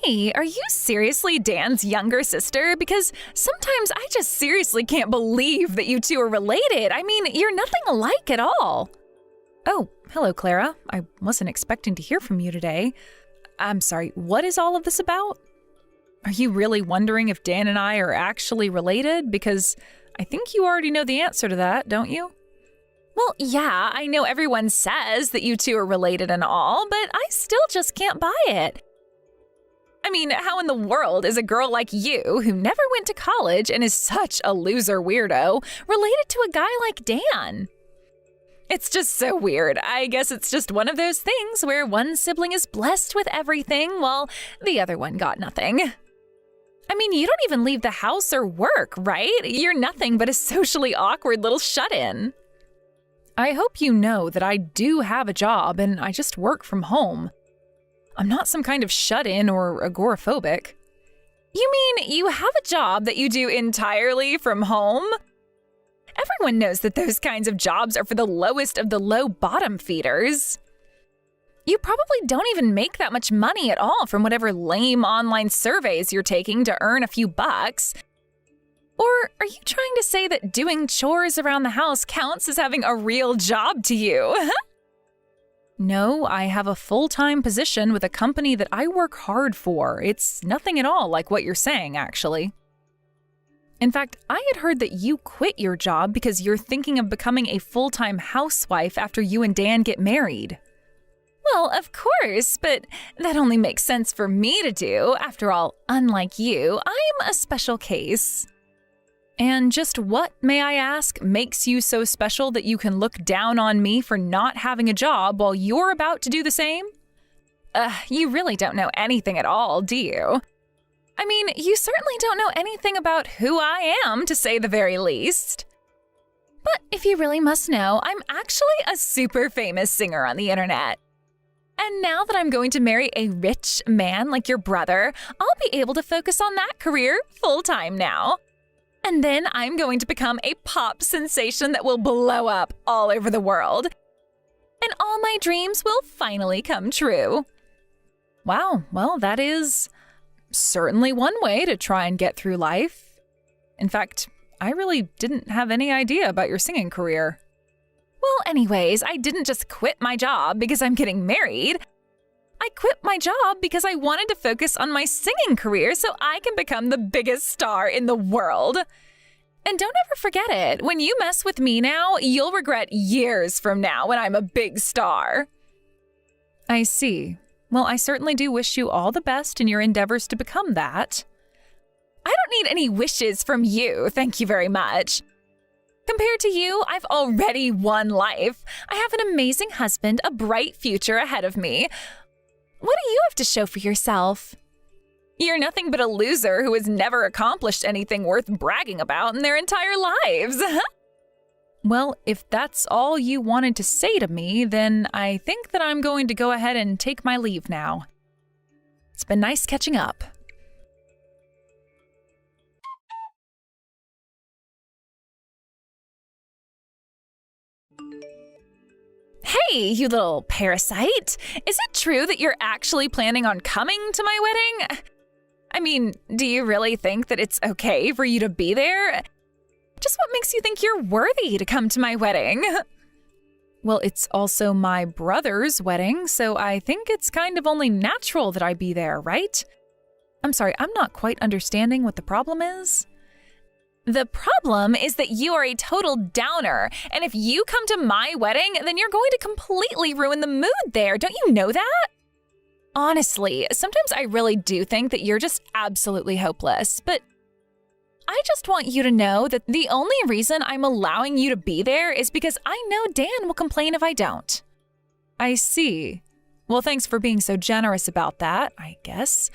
Hey, are you seriously Dan's younger sister? Because sometimes I just seriously can't believe that you two are related. I mean, you're nothing alike at all. Oh, hello, Clara. I wasn't expecting to hear from you today. I'm sorry, what is all of this about? Are you really wondering if Dan and I are actually related? Because I think you already know the answer to that, don't you? Well, yeah, I know everyone says that you two are related and all, but I still just can't buy it. I mean, how in the world is a girl like you, who never went to college and is such a loser weirdo, related to a guy like Dan? It's just so weird. I guess it's just one of those things where one sibling is blessed with everything while the other one got nothing. I mean, you don't even leave the house or work, right? You're nothing but a socially awkward little shut-in. I hope you know that I do have a job and I just work from home. I'm not some kind of shut-in or agoraphobic. You mean you have a job that you do entirely from home? Everyone knows that those kinds of jobs are for the lowest of the low bottom feeders. You probably don't even make that much money at all from whatever lame online surveys you're taking to earn a few bucks. Or are you trying to say that doing chores around the house counts as having a real job to you? No, I have a full-time position with a company that I work hard for. It's nothing at all like what you're saying, actually. In fact, I had heard that you quit your job because you're thinking of becoming a full-time housewife after you and Dan get married. Well, of course, but that only makes sense for me to do. After all, unlike you, I'm a special case. And just what, may I ask, makes you so special that you can look down on me for not having a job while you're about to do the same? You really don't know anything at all, do you? I mean, you certainly don't know anything about who I am, to say the very least. But if you really must know, I'm actually a super famous singer on the internet. And now that I'm going to marry a rich man like your brother, I'll be able to focus on that career full-time now. And then I'm going to become a pop sensation that will blow up all over the world. And all my dreams will finally come true. Wow, well, that is certainly one way to try and get through life. In fact, I really didn't have any idea about your singing career. Well, anyways, I didn't just quit my job because I'm getting married. I quit my job because I wanted to focus on my singing career so I can become the biggest star in the world. And don't ever forget it, when you mess with me now, you'll regret years from now when I'm a big star. I see. Well, I certainly do wish you all the best in your endeavors to become that. I don't need any wishes from you, thank you very much. Compared to you, I've already won life. I have an amazing husband, a bright future ahead of me. What do you have to show for yourself? You're nothing but a loser who has never accomplished anything worth bragging about in their entire lives. Well, if that's all you wanted to say to me, then I think that I'm going to go ahead and take my leave now. It's been nice catching up. Hey, you little parasite! Is it true that you're actually planning on coming to my wedding? I mean, do you really think that it's okay for you to be there? Just what makes you think you're worthy to come to my wedding? Well, it's also my brother's wedding, so I think it's kind of only natural that I be there, right? I'm sorry, I'm not quite understanding what the problem is. The problem is that you are a total downer, and if you come to my wedding, then you're going to completely ruin the mood there. Don't you know that? Honestly, sometimes I really do think that you're just absolutely hopeless, but I just want you to know that the only reason I'm allowing you to be there is because I know Dan will complain if I don't. I see. Well, thanks for being so generous about that, I guess.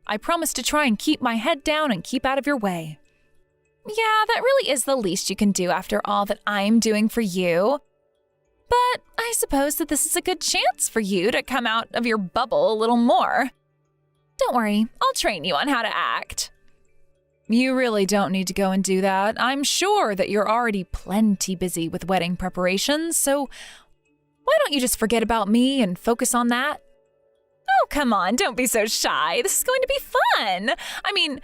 I promise to try and keep my head down and keep out of your way. Yeah, that really is the least you can do after all that I'm doing for you. But I suppose that this is a good chance for you to come out of your bubble a little more. Don't worry, I'll train you on how to act. You really don't need to go and do that. I'm sure that you're already plenty busy with wedding preparations, so why don't you just forget about me and focus on that? come on, don't be so shy. This is going to be fun. I mean,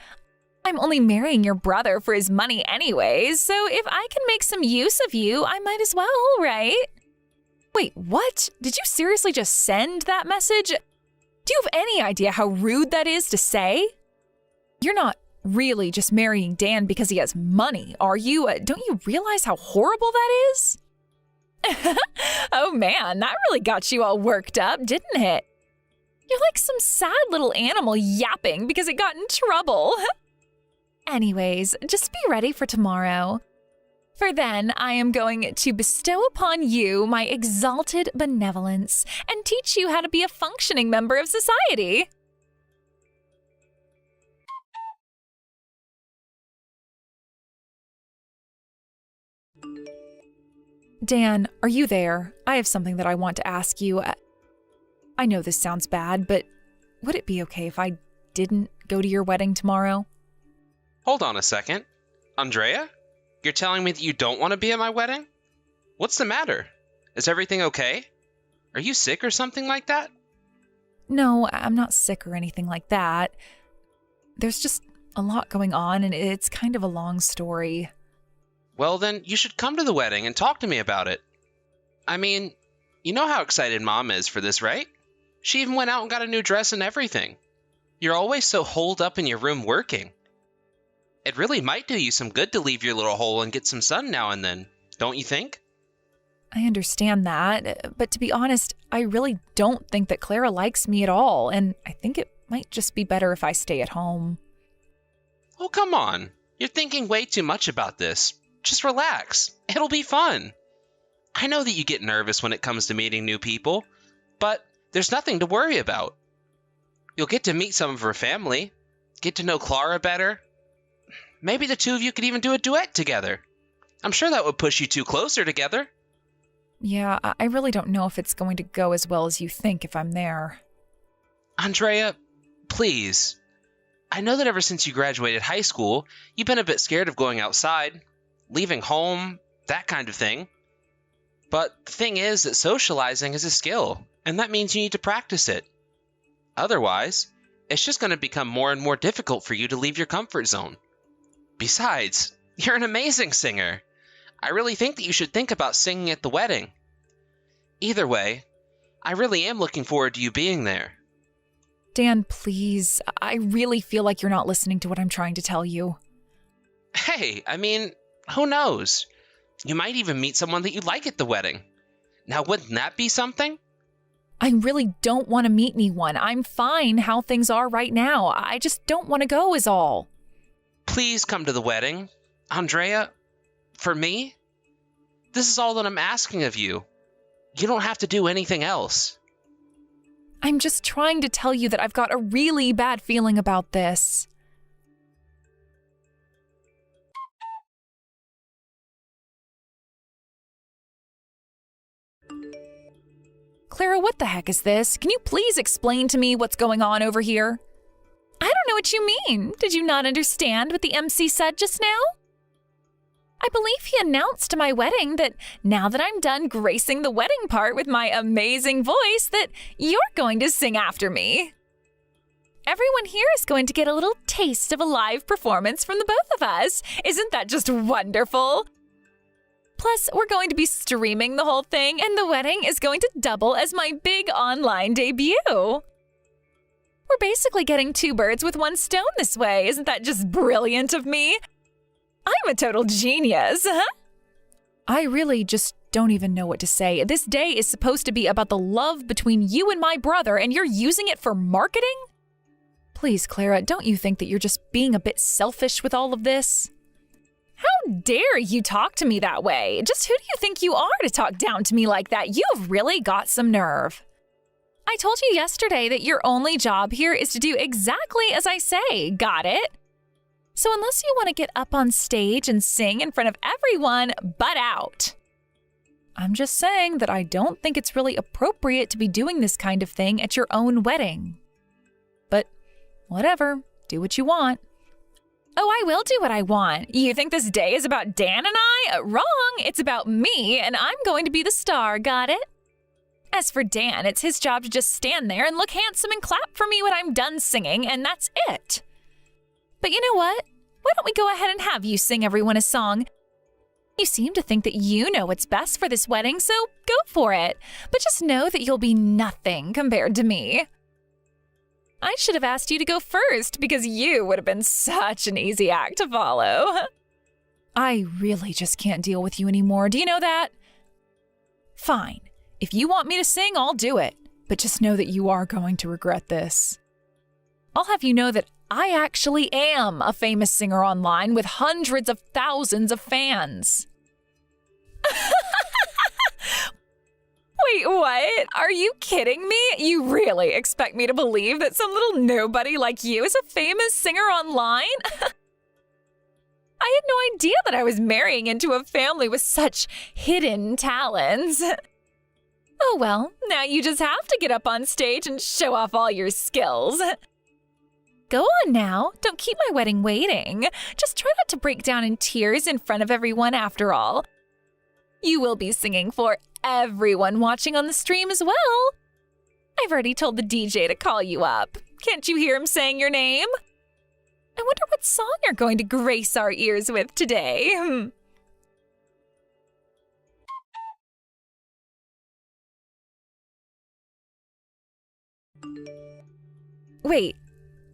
I'm only marrying your brother for his money anyways, so if I can make some use of you, I might as well, right? Wait, what? Did you seriously just send that message? Do you have any idea how rude that is to say? You're not really just marrying Dan because he has money, are you? Don't you realize how horrible that is? Oh man, that really got you all worked up, didn't it? You're like some sad little animal yapping because it got in trouble. Anyways, just be ready for tomorrow. For then I am going to bestow upon you my exalted benevolence and teach you how to be a functioning member of society. Dan, are you there? I have something that I want to ask you. I know this sounds bad, but would it be okay if I didn't go to your wedding tomorrow? Hold on a second. Andrea? You're telling me that you don't want to be at my wedding? What's the matter? Is everything okay? Are you sick or something like that? No, I'm not sick or anything like that. There's just a lot going on, and it's kind of a long story. Well, then you should come to the wedding and talk to me about it. I mean, you know how excited Mom is for this, right? She even went out and got a new dress and everything. You're always so holed up in your room working. It really might do you some good to leave your little hole and get some sun now and then, don't you think? I understand that, but to be honest, I really don't think that Clara likes me at all, and I think it might just be better if I stay at home. Oh, come on. You're thinking way too much about this. Just relax. It'll be fun. I know that you get nervous when it comes to meeting new people, but there's nothing to worry about. You'll get to meet some of her family, get to know Clara better. Maybe the two of you could even do a duet together. I'm sure that would push you two closer together. Yeah, I really don't know if it's going to go as well as you think if I'm there. Andrea, please. I know that ever since you graduated high school, you've been a bit scared of going outside, leaving home, that kind of thing. But the thing is that socializing is a skill, and that means you need to practice it. Otherwise, it's just going to become more and more difficult for you to leave your comfort zone. Besides, you're an amazing singer. I really think that you should think about singing at the wedding. Either way, I really am looking forward to you being there. Dan, please. I really feel like you're not listening to what I'm trying to tell you. Hey, I mean, who knows? You might even meet someone that you like at the wedding. Now, wouldn't that be something? I really don't want to meet anyone. I'm fine how things are right now. I just don't want to go is all. Please come to the wedding. Andrea, for me, this is all that I'm asking of you. You don't have to do anything else. I'm just trying to tell you that I've got a really bad feeling about this. Clara, what the heck is this? Can you please explain to me what's going on over here? I don't know what you mean. Did you not understand what the MC said just now? I believe he announced to my wedding that now that I'm done gracing the wedding part with my amazing voice, that you're going to sing after me. Everyone here is going to get a little taste of a live performance from the both of us. Isn't that just wonderful? Plus, we're going to be streaming the whole thing, and the wedding is going to double as my big online debut. We're basically getting two birds with one stone this way. Isn't that just brilliant of me? I'm a total genius, huh? I really just don't even know what to say. This day is supposed to be about the love between you and my brother, and you're using it for marketing? Please, Clara, don't you think that you're just being a bit selfish with all of this? How dare you talk to me that way? Just who do you think you are to talk down to me like that? You've really got some nerve. I told you yesterday that your only job here is to do exactly as I say. Got it? So unless you want to get up on stage and sing in front of everyone, butt out. I'm just saying that I don't think it's really appropriate to be doing this kind of thing at your own wedding. But whatever, do what you want. Oh, I will do what I want. You think this day is about Dan and I? Wrong, it's about me, and I'm going to be the star, got it? As for Dan, it's his job to just stand there and look handsome and clap for me when I'm done singing, and that's it. But you know what? Why don't we go ahead and have you sing everyone a song? You seem to think that you know what's best for this wedding, so go for it. But just know that you'll be nothing compared to me. I should have asked you to go first because you would have been such an easy act to follow. I really just can't deal with you anymore. Do you know that? Fine. If you want me to sing, I'll do it. But just know that you are going to regret this. I'll have you know that I actually am a famous singer online with hundreds of thousands of fans. Wait, what? Are you kidding me? You really expect me to believe that some little nobody like you is a famous singer online? I had no idea that I was marrying into a family with such hidden talents. Oh well, now you just have to get up on stage and show off all your skills. Go on now, don't keep my wedding waiting. Just try not to break down in tears in front of everyone after all. You will be singing for everyone watching on the stream as well. I've already told the DJ to call you up. Can't you hear him saying your name? I wonder what song you're going to grace our ears with today. Wait,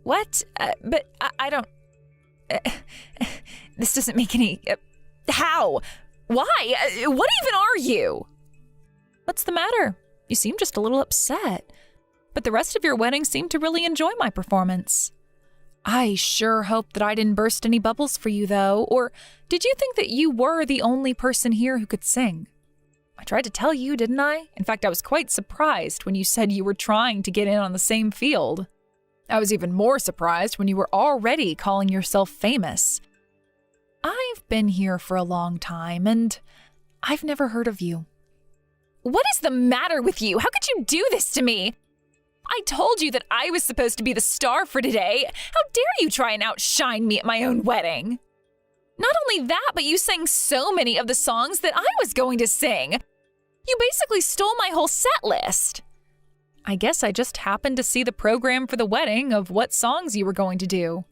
what? But I don't... this doesn't make any... how? Why? What even are you? What's the matter? You seem just a little upset. But the rest of your wedding seemed to really enjoy my performance. I sure hope that I didn't burst any bubbles for you, though. Or did you think that you were the only person here who could sing? I tried to tell you, didn't I? In fact, I was quite surprised when you said you were trying to get in on the same field. I was even more surprised when you were already calling yourself famous. I've been here for a long time, and I've never heard of you. What is the matter with you? How could you do this to me? I told you that I was supposed to be the star for today. How dare you try and outshine me at my own wedding? Not only that, but you sang so many of the songs that I was going to sing. You basically stole my whole set list. I guess I just happened to see the program for the wedding of what songs you were going to do.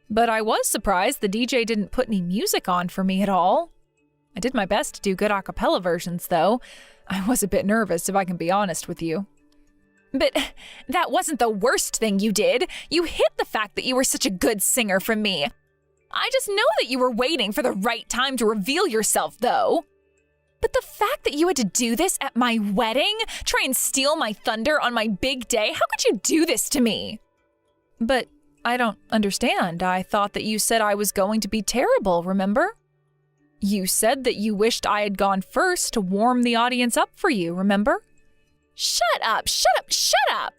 But I was surprised the DJ didn't put any music on for me at all. I did my best to do good a cappella versions, though. I was a bit nervous, if I can be honest with you. But that wasn't the worst thing you did. You hid the fact that you were such a good singer from me. I just know that you were waiting for the right time to reveal yourself, though. But the fact that you had to do this at my wedding, try and steal my thunder on my big day, how could you do this to me? But I don't understand. I thought that you said I was going to be terrible, remember? You said that you wished I had gone first to warm the audience up for you, remember? Shut up, shut up, shut up!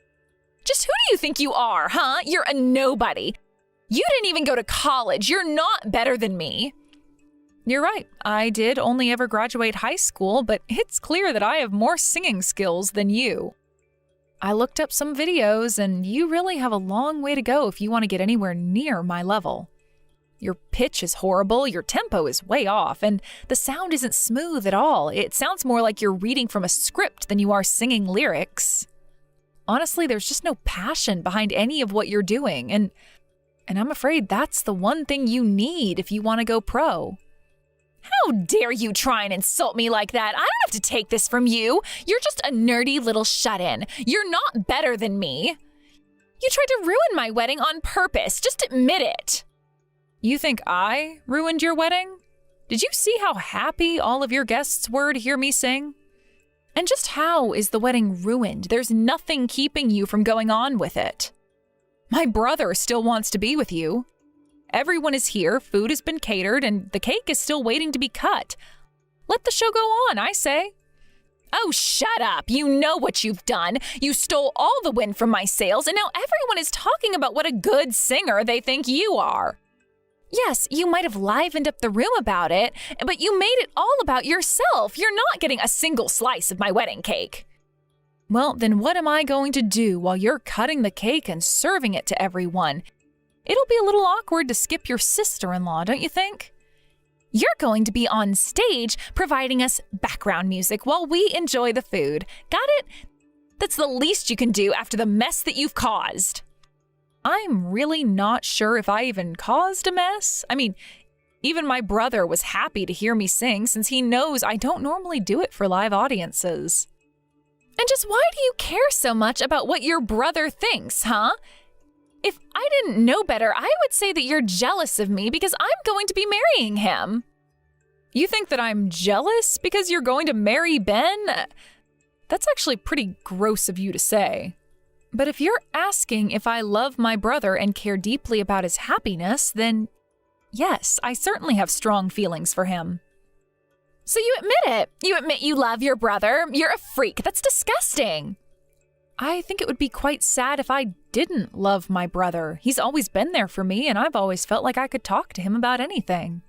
Just who do you think you are, huh? You're a nobody. You didn't even go to college. You're not better than me. You're right. I did only ever graduate high school, but it's clear that I have more singing skills than you. I looked up some videos, and you really have a long way to go if you want to get anywhere near my level. Your pitch is horrible, your tempo is way off, and the sound isn't smooth at all. It sounds more like you're reading from a script than you are singing lyrics. Honestly, there's just no passion behind any of what you're doing, and I'm afraid that's the one thing you need if you want to go pro. How dare you try and insult me like that? I don't have to take this from you. You're just a nerdy little shut-in. You're not better than me. You tried to ruin my wedding on purpose. Just admit it. You think I ruined your wedding? Did you see how happy all of your guests were to hear me sing? And just how is the wedding ruined? There's nothing keeping you from going on with it. My brother still wants to be with you. Everyone is here, food has been catered, and the cake is still waiting to be cut. Let the show go on, I say. Oh, shut up. You know what you've done. You stole all the wind from my sails, and now everyone is talking about what a good singer they think you are. Yes, you might have livened up the room about it, but you made it all about yourself. You're not getting a single slice of my wedding cake. Well, then what am I going to do while you're cutting the cake and serving it to everyone? It'll be a little awkward to skip your sister-in-law, don't you think? You're going to be on stage providing us background music while we enjoy the food. Got it? That's the least you can do after the mess that you've caused. I'm really not sure if I even caused a mess. I mean, even my brother was happy to hear me sing since he knows I don't normally do it for live audiences. And just why do you care so much about what your brother thinks, huh? If I didn't know better, I would say that you're jealous of me because I'm going to be marrying him. You think that I'm jealous because you're going to marry Ben? That's actually pretty gross of you to say. But if you're asking if I love my brother and care deeply about his happiness, then yes, I certainly have strong feelings for him. So you admit it. You admit you love your brother. You're a freak. That's disgusting. I think it would be quite sad if I didn't love my brother. He's always been there for me, and I've always felt like I could talk to him about anything.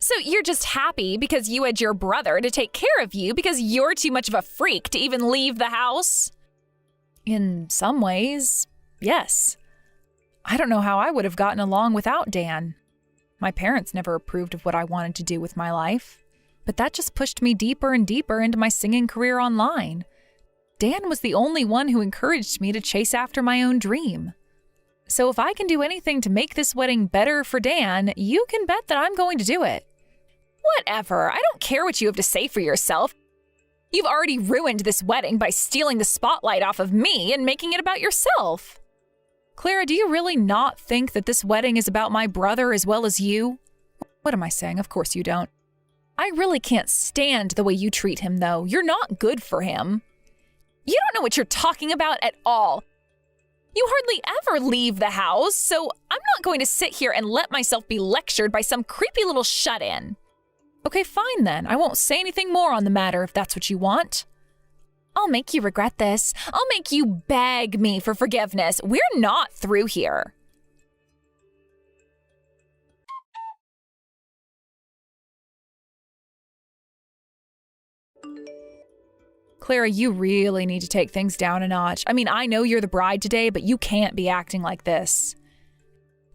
So you're just happy because you had your brother to take care of you because you're too much of a freak to even leave the house? In some ways, yes. I don't know how I would have gotten along without Dan. My parents never approved of what I wanted to do with my life, but that just pushed me deeper and deeper into my singing career online. Dan was the only one who encouraged me to chase after my own dream. So if I can do anything to make this wedding better for Dan, you can bet that I'm going to do it. Whatever, I don't care what you have to say for yourself. You've already ruined this wedding by stealing the spotlight off of me and making it about yourself. Clara, do you really not think that this wedding is about my brother as well as you? What am I saying? Of course you don't. I really can't stand the way you treat him, though. You're not good for him. You don't know what you're talking about at all. You hardly ever leave the house, so I'm not going to sit here and let myself be lectured by some creepy little shut-in. Okay, fine then. I won't say anything more on the matter if that's what you want. I'll make you regret this. I'll make you beg me for forgiveness. We're not through here. Clara, you really need to take things down a notch. I mean, I know you're the bride today, but you can't be acting like this.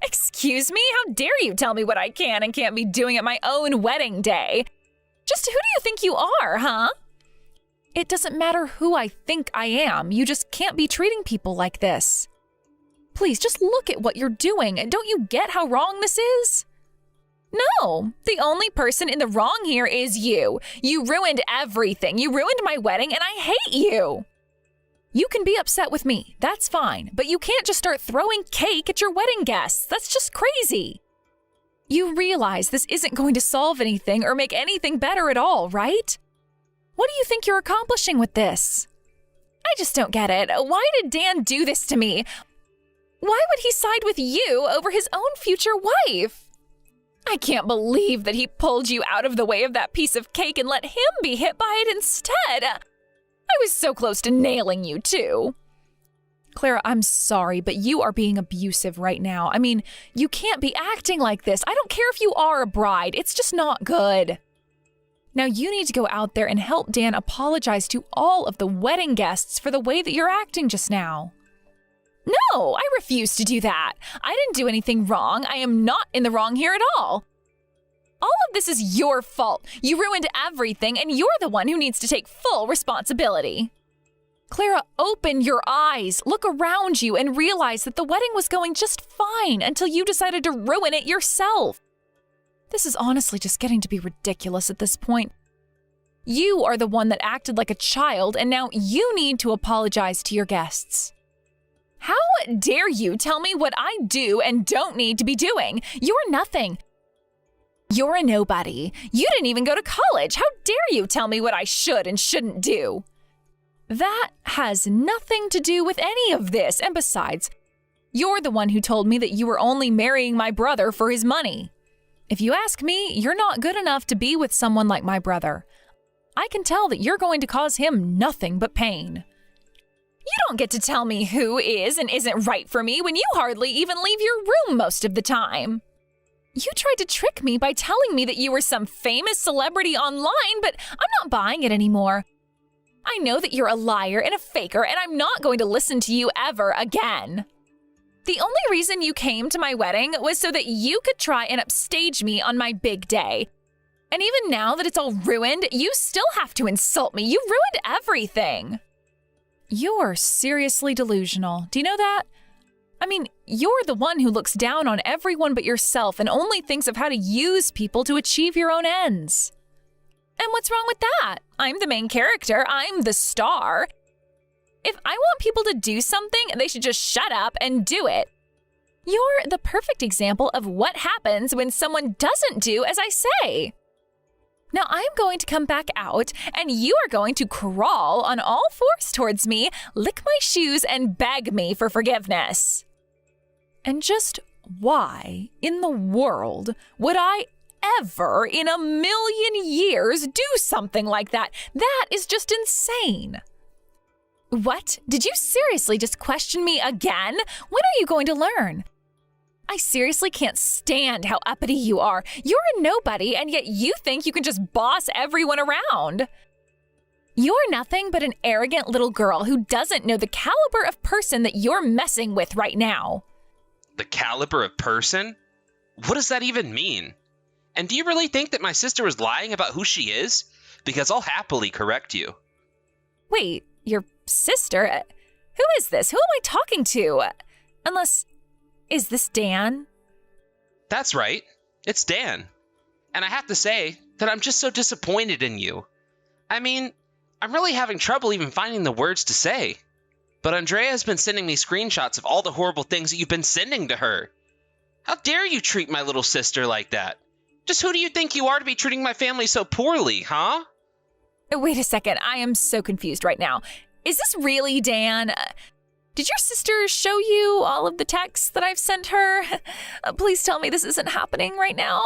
Excuse me? How dare you tell me what I can and can't be doing at my own wedding day? Just who do you think you are, huh? It doesn't matter who I think I am. You just can't be treating people like this. Please, just look at what you're doing. Don't you get how wrong this is? No, the only person in the wrong here is you. You ruined everything. You ruined my wedding, and I hate you. You can be upset with me, that's fine, but you can't just start throwing cake at your wedding guests. That's just crazy. You realize this isn't going to solve anything or make anything better at all, right? What do you think you're accomplishing with this? I just don't get it. Why did Dan do this to me? Why would he side with you over his own future wife? I can't believe that he pulled you out of the way of that piece of cake and let him be hit by it instead. I was so close to nailing you, too. Clara, I'm sorry, but you are being abusive right now. I mean, you can't be acting like this. I don't care if you are a bride. It's just not good. Now you need to go out there and help Dan apologize to all of the wedding guests for the way that you're acting just now. No, I refuse to do that. I didn't do anything wrong. I am not in the wrong here at all. All of this is your fault. You ruined everything, and you're the one who needs to take full responsibility. Clara, open your eyes, look around you, and realize that the wedding was going just fine until you decided to ruin it yourself. This is honestly just getting to be ridiculous at this point. You are the one that acted like a child, and now you need to apologize to your guests. How dare you tell me what I do and don't need to be doing? You're nothing. You're a nobody. You didn't even go to college. How dare you tell me what I should and shouldn't do? That has nothing to do with any of this. And besides, you're the one who told me that you were only marrying my brother for his money. If you ask me, you're not good enough to be with someone like my brother. I can tell that you're going to cause him nothing but pain. You don't get to tell me who is and isn't right for me when you hardly even leave your room most of the time. You tried to trick me by telling me that you were some famous celebrity online, but I'm not buying it anymore. I know that you're a liar and a faker, and I'm not going to listen to you ever again. The only reason you came to my wedding was so that you could try and upstage me on my big day. And even now that it's all ruined, you still have to insult me. You ruined everything. You're seriously delusional. Do you know that? I mean, you're the one who looks down on everyone but yourself and only thinks of how to use people to achieve your own ends. And what's wrong with that? I'm the main character. I'm the star. If I want people to do something, they should just shut up and do it. You're the perfect example of what happens when someone doesn't do as I say. Now I'm going to come back out, and you are going to crawl on all fours towards me, lick my shoes, and beg me for forgiveness. And just why in the world would I ever in a million years do something like that? That is just insane. What? Did you seriously just question me again? When are you going to learn? I seriously can't stand how uppity you are. You're a nobody, and yet you think you can just boss everyone around. You're nothing but an arrogant little girl who doesn't know the caliber of person that you're messing with right now. The caliber of person? What does that even mean? And do you really think that my sister was lying about who she is? Because I'll happily correct you. Wait, your sister? Who is this? Who am I talking to? Is this Dan? That's right. It's Dan. And I have to say that I'm just so disappointed in you. I mean, I'm really having trouble even finding the words to say. But Andrea has been sending me screenshots of all the horrible things that you've been sending to her. How dare you treat my little sister like that? Just who do you think you are to be treating my family so poorly, huh? Wait a second. I am so confused right now. Is this really Dan? Did your sister show you all of the texts that I've sent her? Please tell me this isn't happening right now.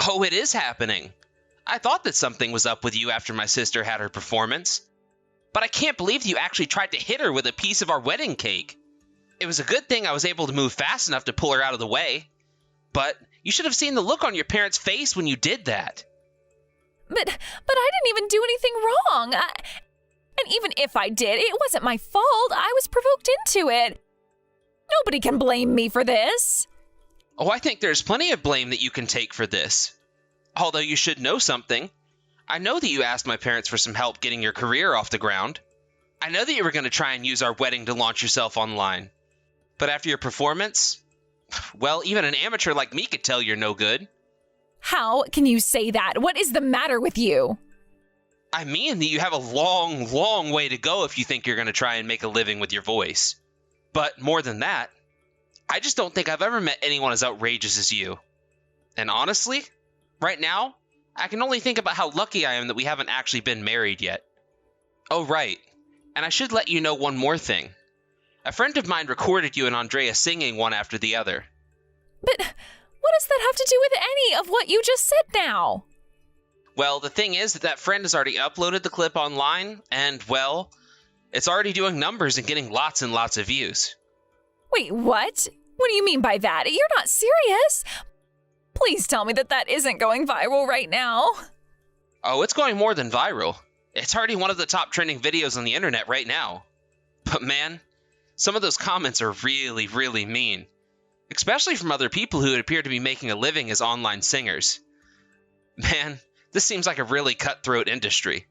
Oh, it is happening. I thought that something was up with you after my sister had her performance. But I can't believe that you actually tried to hit her with a piece of our wedding cake. It was a good thing I was able to move fast enough to pull her out of the way. But you should have seen the look on your parents' face when you did that. But I didn't even do anything wrong. And even if I did, it wasn't my fault. I was provoked into it. Nobody can blame me for this. Oh, I think there's plenty of blame that you can take for this. Although you should know something. I know that you asked my parents for some help getting your career off the ground. I know that you were going to try and use our wedding to launch yourself online. But after your performance, well, even an amateur like me could tell you're no good. How can you say that? What is the matter with you? I mean that you have a long, long way to go if you think you're going to try and make a living with your voice. But more than that, I just don't think I've ever met anyone as outrageous as you. And honestly, right now, I can only think about how lucky I am that we haven't actually been married yet. Oh, right. And I should let you know one more thing. A friend of mine recorded you and Andrea singing one after the other. But what does that have to do with any of what you just said now? Well, the thing is that friend has already uploaded the clip online, and, well, it's already doing numbers and getting lots and lots of views. Wait, what? What do you mean by that? You're not serious? Please tell me that isn't going viral right now. Oh, it's going more than viral. It's already one of the top trending videos on the internet right now. But man, some of those comments are really, really mean. Especially from other people who appear to be making a living as online singers. Man, this seems like a really cutthroat industry.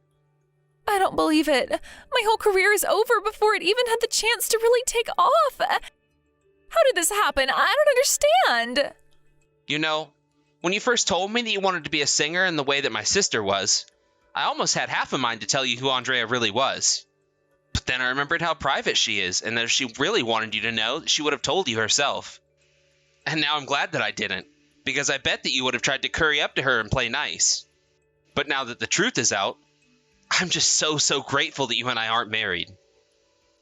I don't believe it. My whole career is over before it even had the chance to really take off. How did this happen? I don't understand. You know, when you first told me that you wanted to be a singer in the way that my sister was, I almost had half a mind to tell you who Andrea really was. But then I remembered how private she is, and that if she really wanted you to know, she would have told you herself. And now I'm glad that I didn't, because I bet that you would have tried to curry up to her and play nice. But now that the truth is out, I'm just so grateful that you and I aren't married.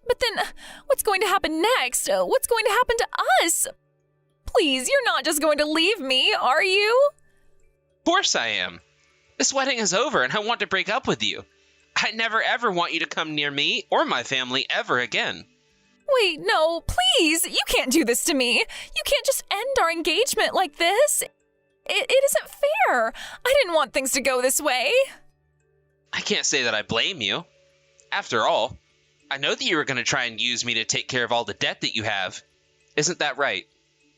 But then, what's going to happen next? What's going to happen to us? Please, you're not just going to leave me, are you? Of course I am. This wedding is over and I want to break up with you. I never ever want you to come near me or my family ever again. Wait, no, please, you can't do this to me. You can't just end our engagement like this. It isn't fair. I didn't want things to go this way. I can't say that I blame you. After all, I know that you were going to try and use me to take care of all the debt that you have. Isn't that right?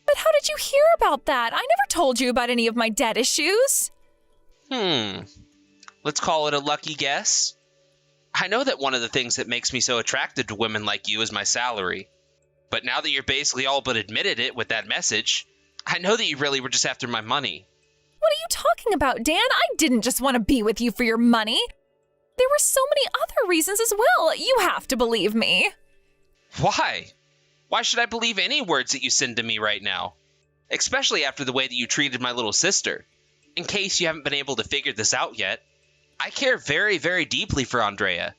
But how did you hear about that? I never told you about any of my debt issues. Let's call it a lucky guess. I know that one of the things that makes me so attracted to women like you is my salary. But now that you're basically all but admitted it with that message, I know that you really were just after my money. What are you talking about, Dan? I didn't just want to be with you for your money. There were so many other reasons as well. You have to believe me. Why? Why should I believe any words that you send to me right now? Especially after the way that you treated my little sister. In case you haven't been able to figure this out yet, I care very, very deeply for Andrea.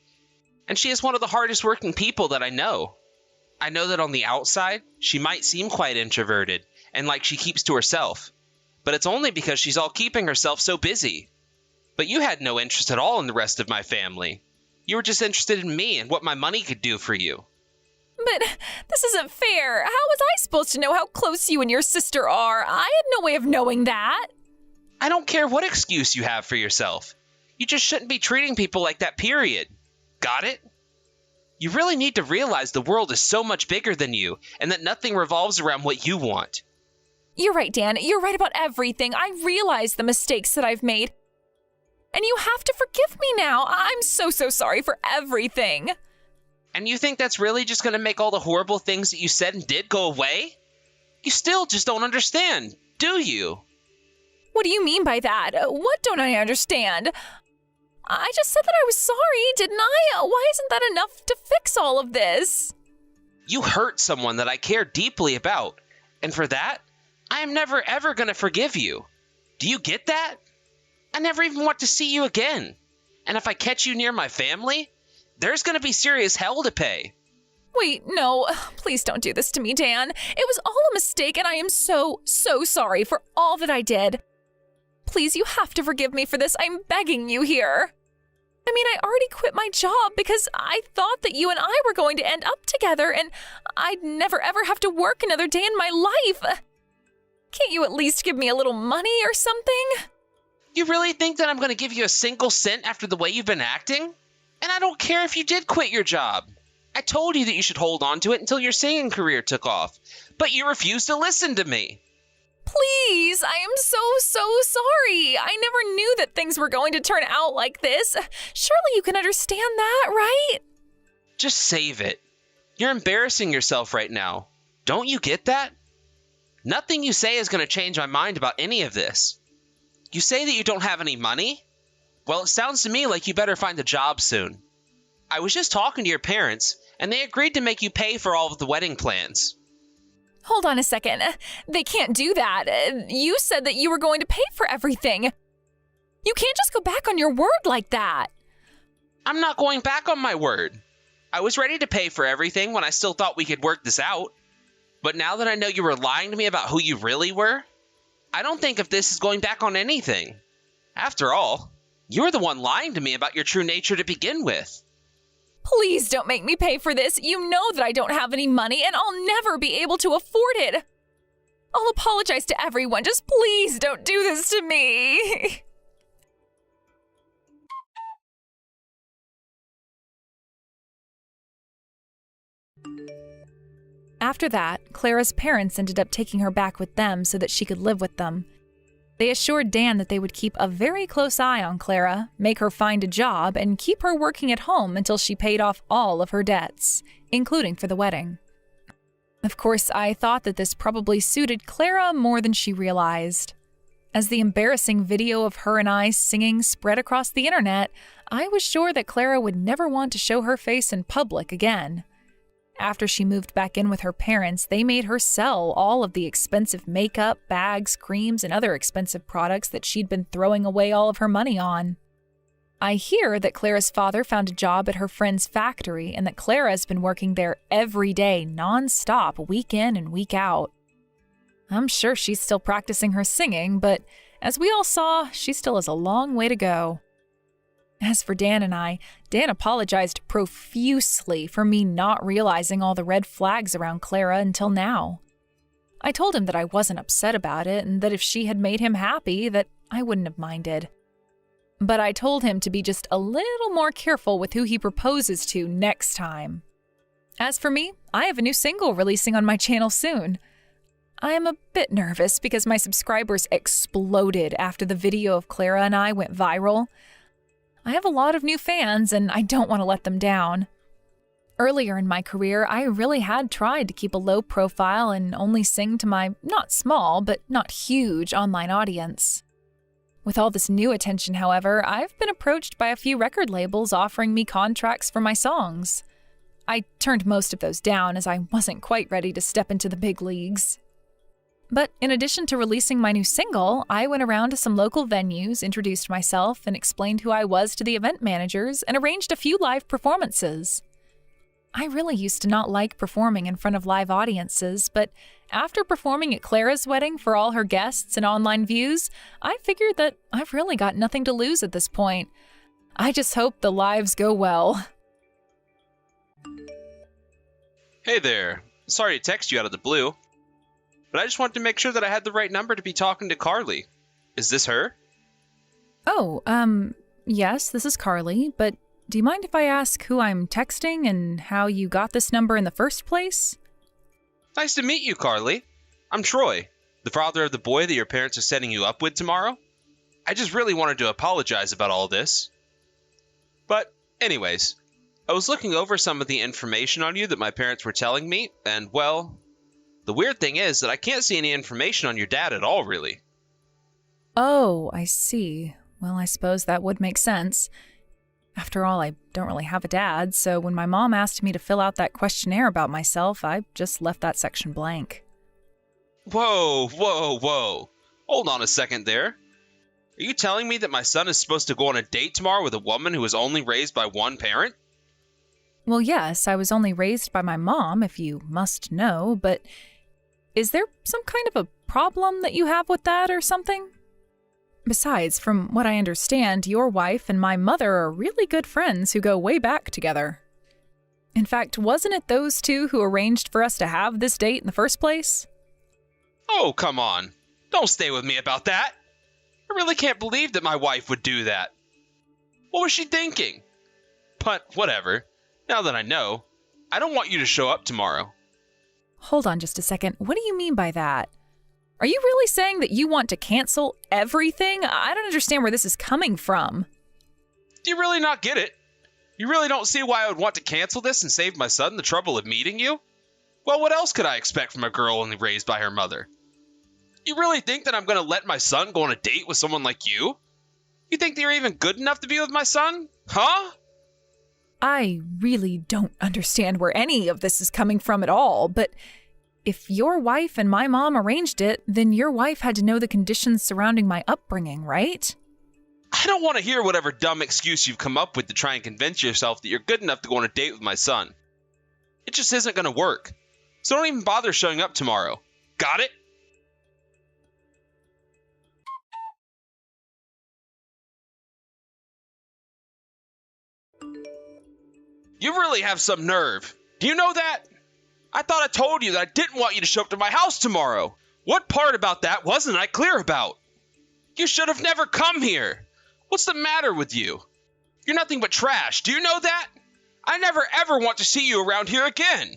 And she is one of the hardest working people that I know. I know that on the outside, she might seem quite introverted and like she keeps to herself. But it's only because she's all keeping herself so busy. But you had no interest at all in the rest of my family. You were just interested in me and what my money could do for you. But this isn't fair. How was I supposed to know how close you and your sister are? I had no way of knowing that. I don't care what excuse you have for yourself. You just shouldn't be treating people like that, period. Got it? You really need to realize the world is so much bigger than you and that nothing revolves around what you want. You're right, Dan. You're right about everything. I realize the mistakes that I've made. And you have to forgive me now. I'm so sorry for everything. And you think that's really just going to make all the horrible things that you said and did go away? You still just don't understand, do you? What do you mean by that? What don't I understand? I just said that I was sorry, didn't I? Why isn't that enough to fix all of this? You hurt someone that I care deeply about. And for that, I am never ever going to forgive you. Do you get that? I never even want to see you again. And if I catch you near my family, there's going to be serious hell to pay. Wait, no. Please don't do this to me, Dan. It was all a mistake, and I am so sorry for all that I did. Please, you have to forgive me for this. I'm begging you here. I mean, I already quit my job because I thought that you and I were going to end up together, and I'd never ever have to work another day in my life. Can't you at least give me a little money or something? You really think that I'm going to give you a single cent after the way you've been acting? And I don't care if you did quit your job. I told you that you should hold on to it until your singing career took off, but you refused to listen to me. Please, I am so sorry. I never knew that things were going to turn out like this. Surely you can understand that, right? Just save it. You're embarrassing yourself right now. Don't you get that? Nothing you say is going to change my mind about any of this. You say that you don't have any money? Well, it sounds to me like you better find a job soon. I was just talking to your parents, and they agreed to make you pay for all of the wedding plans. Hold on a second. They can't do that. You said that you were going to pay for everything. You can't just go back on your word like that. I'm not going back on my word. I was ready to pay for everything when I still thought we could work this out. But now that I know you were lying to me about who you really were, I don't think of this as going back on anything. After all, you were the one lying to me about your true nature to begin with. Please don't make me pay for this. You know that I don't have any money and I'll never be able to afford it. I'll apologize to everyone. Just please don't do this to me. After that, Clara's parents ended up taking her back with them so that she could live with them. They assured Dan that they would keep a very close eye on Clara, make her find a job, and keep her working at home until she paid off all of her debts, including for the wedding. Of course, I thought that this probably suited Clara more than she realized. As the embarrassing video of her and I singing spread across the internet, I was sure that Clara would never want to show her face in public again. After she moved back in with her parents, they made her sell all of the expensive makeup, bags, creams, and other expensive products that she'd been throwing away all of her money on. I hear that Clara's father found a job at her friend's factory and that Clara has been working there every day, non-stop, week in and week out. I'm sure she's still practicing her singing, but as we all saw, she still has a long way to go. As for Dan and I, Dan apologized profusely for me not realizing all the red flags around Clara until now. I told him that I wasn't upset about it and that if she had made him happy, that I wouldn't have minded. But I told him to be just a little more careful with who he proposes to next time. As for me, I have a new single releasing on my channel soon. I am a bit nervous because my subscribers exploded after the video of Clara and I went viral. I have a lot of new fans and I don't want to let them down. Earlier in my career, I really had tried to keep a low profile and only sing to my not small, but not huge online audience. With all this new attention, however, I've been approached by a few record labels offering me contracts for my songs. I turned most of those down as I wasn't quite ready to step into the big leagues. But in addition to releasing my new single, I went around to some local venues, introduced myself, and explained who I was to the event managers, and arranged a few live performances. I really used to not like performing in front of live audiences, but after performing at Clara's wedding for all her guests and online views, I figured that I've really got nothing to lose at this point. I just hope the lives go well. Hey there. Sorry to text you out of the blue, but I just wanted to make sure that I had the right number to be talking to Carly. Is this her? Oh, yes, this is Carly, but do you mind if I ask who I'm texting and how you got this number in the first place? Nice to meet you, Carly. I'm Troy, the father of the boy that your parents are setting you up with tomorrow. I just really wanted to apologize about all this. But anyways, I was looking over some of the information on you that my parents were telling me, and well, the weird thing is that I can't see any information on your dad at all, really. Oh, I see. Well, I suppose that would make sense. After all, I don't really have a dad, so when my mom asked me to fill out that questionnaire about myself, I just left that section blank. Whoa. Hold on a second there. Are you telling me that my son is supposed to go on a date tomorrow with a woman who was only raised by one parent? Well, yes, I was only raised by my mom, if you must know, but is there some kind of a problem that you have with that or something? Besides, from what I understand, your wife and my mother are really good friends who go way back together. In fact, wasn't it those two who arranged for us to have this date in the first place? Oh, come on. Don't stay with me about that. I really can't believe that my wife would do that. What was she thinking? But whatever. Now that I know, I don't want you to show up tomorrow. Hold on just a second. What do you mean by that? Are you really saying that you want to cancel everything? I don't understand where this is coming from. Do you really not get it? You really don't see why I would want to cancel this and save my son the trouble of meeting you? Well, what else could I expect from a girl only raised by her mother? You really think that I'm going to let my son go on a date with someone like you? You think that you're even good enough to be with my son? Huh? I really don't understand where any of this is coming from at all, but if your wife and my mom arranged it, then your wife had to know the conditions surrounding my upbringing, right? I don't want to hear whatever dumb excuse you've come up with to try and convince yourself that you're good enough to go on a date with my son. It just isn't going to work. So don't even bother showing up tomorrow. Got it? You really have some nerve. Do you know that? I thought I told you that I didn't want you to show up to my house tomorrow. What part about that wasn't I clear about? You should have never come here. What's the matter with you? You're nothing but trash. Do you know that? I never ever want to see you around here again.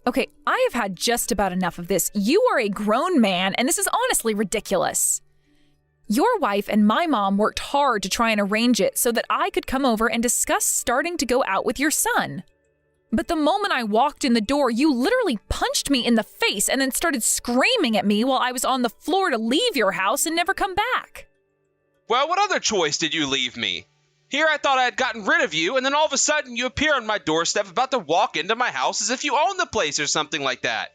Okay, I have had just about enough of this. You are a grown man, and this is honestly ridiculous. Your wife and my mom worked hard to try and arrange it so that I could come over and discuss starting to go out with your son. But the moment I walked in the door, you literally punched me in the face and then started screaming at me while I was on the floor to leave your house and never come back. Well, what other choice did you leave me? Here I thought I had gotten rid of you, and then all of a sudden you appear on my doorstep about to walk into my house as if you own the place or something like that.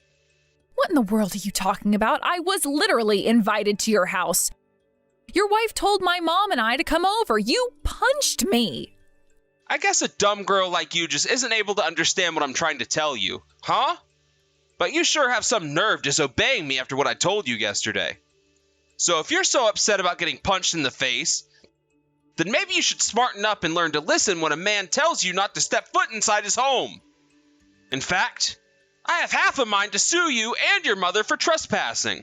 What in the world are you talking about? I was literally invited to your house. Your wife told my mom and I to come over. You punched me. I guess a dumb girl like you just isn't able to understand what I'm trying to tell you, huh? But you sure have some nerve disobeying me after what I told you yesterday. So if you're so upset about getting punched in the face, then maybe you should smarten up and learn to listen when a man tells you not to step foot inside his home. In fact, I have half a mind to sue you and your mother for trespassing.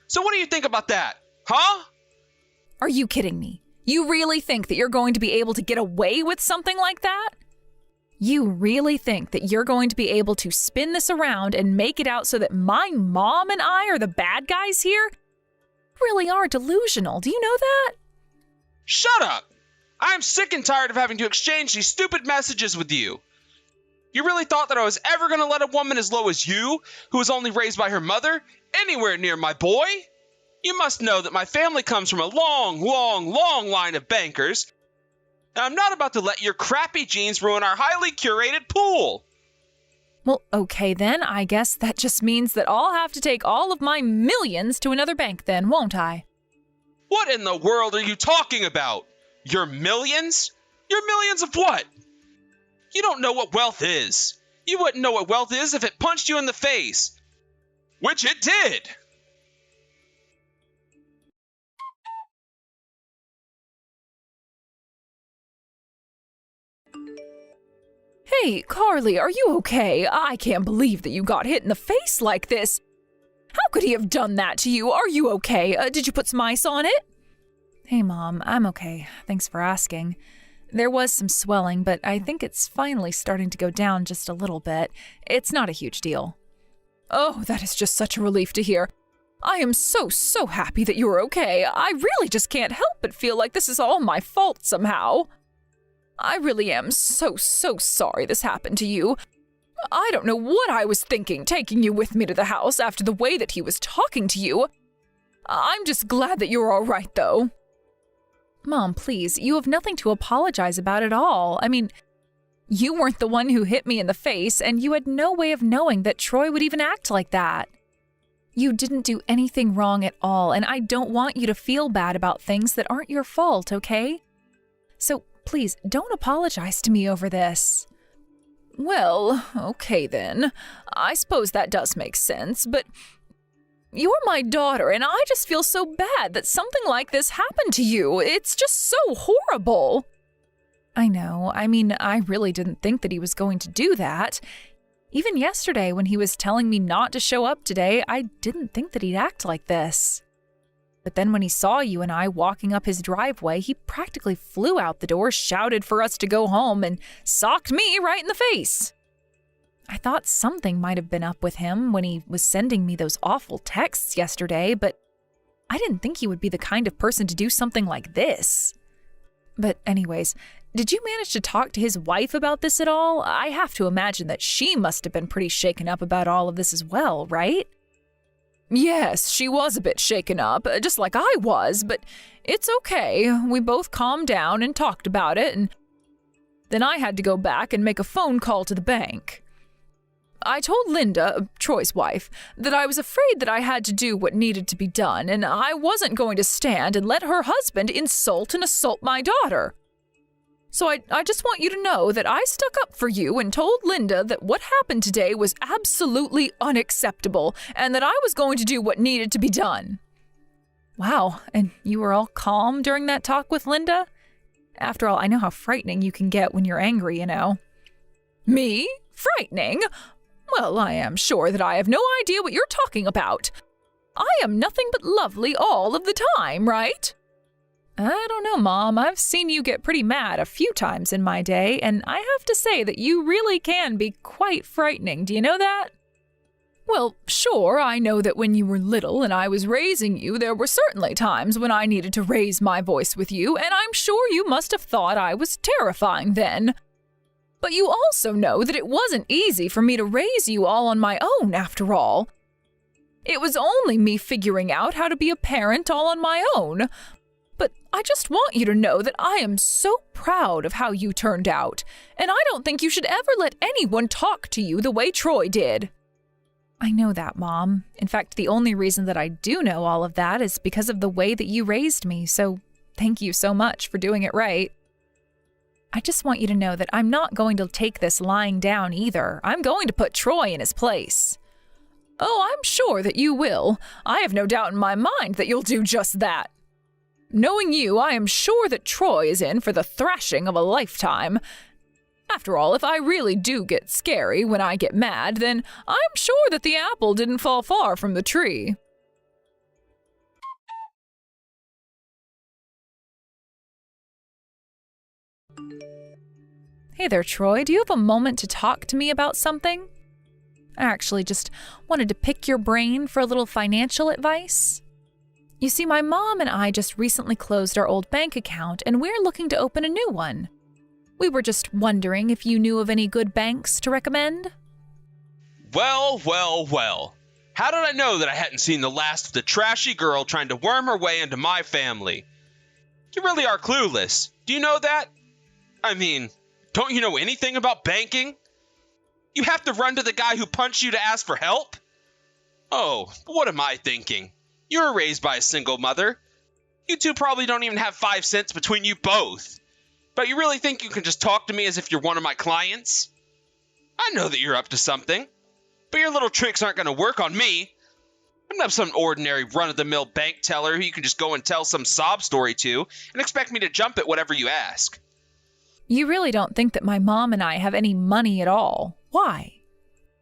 So what do you think about that, huh? Are you kidding me? You really think that you're going to be able to get away with something like that? You really think that you're going to be able to spin this around and make it out so that my mom and I are the bad guys here? You really are delusional. Do you know that? Shut up! I'm sick and tired of having to exchange these stupid messages with you. You really thought that I was ever going to let a woman as low as you, who was only raised by her mother, anywhere near my boy? You must know that my family comes from a long, long, long line of bankers, and I'm not about to let your crappy genes ruin our highly curated pool. Well, okay then, I guess that just means that I'll have to take all of my millions to another bank then, won't I? What in the world are you talking about? Your millions? Your millions of what? You don't know what wealth is. You wouldn't know what wealth is if it punched you in the face. Which it did. Hey, Carly, are you okay? I can't believe that you got hit in the face like this. How could he have done that to you? Are you okay? Did you put some ice on it? Hey, Mom, I'm okay. Thanks for asking. There was some swelling, but I think it's finally starting to go down just a little bit. It's not a huge deal. Oh, that is just such a relief to hear. I am so happy that you're okay. I really just can't help but feel like this is all my fault somehow. I really am so sorry this happened to you. I don't know what I was thinking taking you with me to the house after the way that he was talking to you. I'm just glad that you're all right, though. Mom, please, you have nothing to apologize about at all. I mean, you weren't the one who hit me in the face, and you had no way of knowing that Troy would even act like that. You didn't do anything wrong at all, and I don't want you to feel bad about things that aren't your fault, okay? So please, don't apologize to me over this. Well, okay then. I suppose that does make sense, but you're my daughter, and I just feel so bad that something like this happened to you. It's just so horrible. I know. I mean, I really didn't think that he was going to do that. Even yesterday, when he was telling me not to show up today, I didn't think that he'd act like this. But then when he saw you and I walking up his driveway, he practically flew out the door, shouted for us to go home, and socked me right in the face. I thought something might have been up with him when he was sending me those awful texts yesterday, but I didn't think he would be the kind of person to do something like this. But anyways, did you manage to talk to his wife about this at all? I have to imagine that she must have been pretty shaken up about all of this as well, right? Yes, she was a bit shaken up, just like I was, but it's okay. We both calmed down and talked about it, and then I had to go back and make a phone call to the bank. I told Linda, Troy's wife, that I was afraid that I had to do what needed to be done, and I wasn't going to stand and let her husband insult and assault my daughter. So I just want you to know that I stuck up for you and told Linda that what happened today was absolutely unacceptable, and that I was going to do what needed to be done. Wow, and you were all calm during that talk with Linda? After all, I know how frightening you can get when you're angry, you know. Me? Frightening? Well, I am sure that I have no idea what you're talking about. I am nothing but lovely all of the time, right? I don't know, Mom. I've seen you get pretty mad a few times in my day, and I have to say that you really can be quite frightening. Do you know that? Well, sure, I know that when you were little and I was raising you, there were certainly times when I needed to raise my voice with you, and I'm sure you must have thought I was terrifying then. But you also know that it wasn't easy for me to raise you all on my own, after all. It was only me figuring out how to be a parent all on my own. But I just want you to know that I am so proud of how you turned out, and I don't think you should ever let anyone talk to you the way Troy did. I know that, Mom. In fact, the only reason that I do know all of that is because of the way that you raised me, so thank you so much for doing it right. I just want you to know that I'm not going to take this lying down either. I'm going to put Troy in his place. Oh, I'm sure that you will. I have no doubt in my mind that you'll do just that. Knowing you, I am sure that Troy is in for the thrashing of a lifetime. After all, if I really do get scary when I get mad, then I'm sure that the apple didn't fall far from the tree. Hey there, Troy. Do you have a moment to talk to me about something? I actually just wanted to pick your brain for a little financial advice. You see, my mom and I just recently closed our old bank account, and we're looking to open a new one. We were just wondering if you knew of any good banks to recommend? Well, well, well. How did I know that I hadn't seen the last of the trashy girl trying to worm her way into my family? You really are clueless. Do you know that? I mean, don't you know anything about banking? You have to run to the guy who punched you to ask for help? Oh, what am I thinking? You were raised by a single mother. You two probably don't even have 5 cents between you both. But you really think you can just talk to me as if you're one of my clients? I know that you're up to something. But your little tricks aren't going to work on me. I'm not some ordinary run-of-the-mill bank teller who you can just go and tell some sob story to and expect me to jump at whatever you ask. You really don't think that my mom and I have any money at all. Why?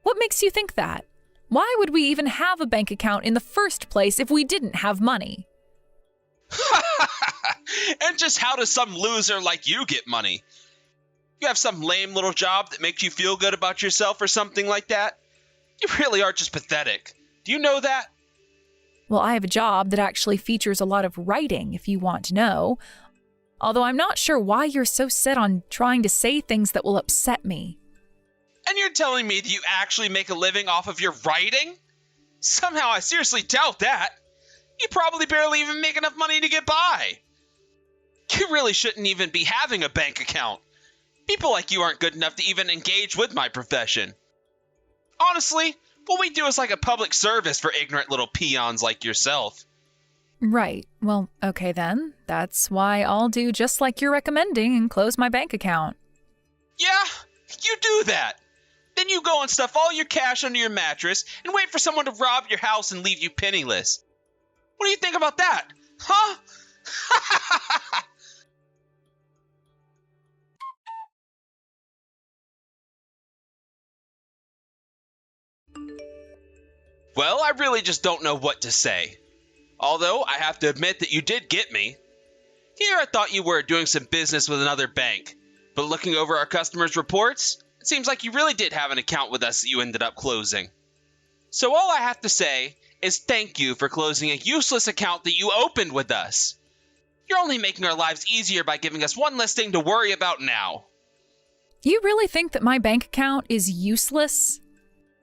What makes you think that? Why would we even have a bank account in the first place if we didn't have money? And just how does some loser like you get money? You have some lame little job that makes you feel good about yourself or something like that? You really are just pathetic. Do you know that? Well, I have a job that actually features a lot of writing, if you want to know. Although I'm not sure why you're so set on trying to say things that will upset me. And you're telling me that you actually make a living off of your writing? Somehow I seriously doubt that. You probably barely even make enough money to get by. You really shouldn't even be having a bank account. People like you aren't good enough to even engage with my profession. Honestly, what we do is like a public service for ignorant little peons like yourself. Right. Well, okay then. That's why I'll do just like you're recommending and close my bank account. Yeah, you do that. Then you go and stuff all your cash under your mattress and wait for someone to rob your house and leave you penniless. What do you think about that? Huh? Well, I really just don't know what to say. Although, I have to admit that you did get me. Here I thought you were doing some business with another bank, but looking over our customers' reports, it seems like you really did have an account with us that you ended up closing. So all I have to say is thank you for closing a useless account that you opened with us. You're only making our lives easier by giving us one less thing to worry about now. You really think that my bank account is useless?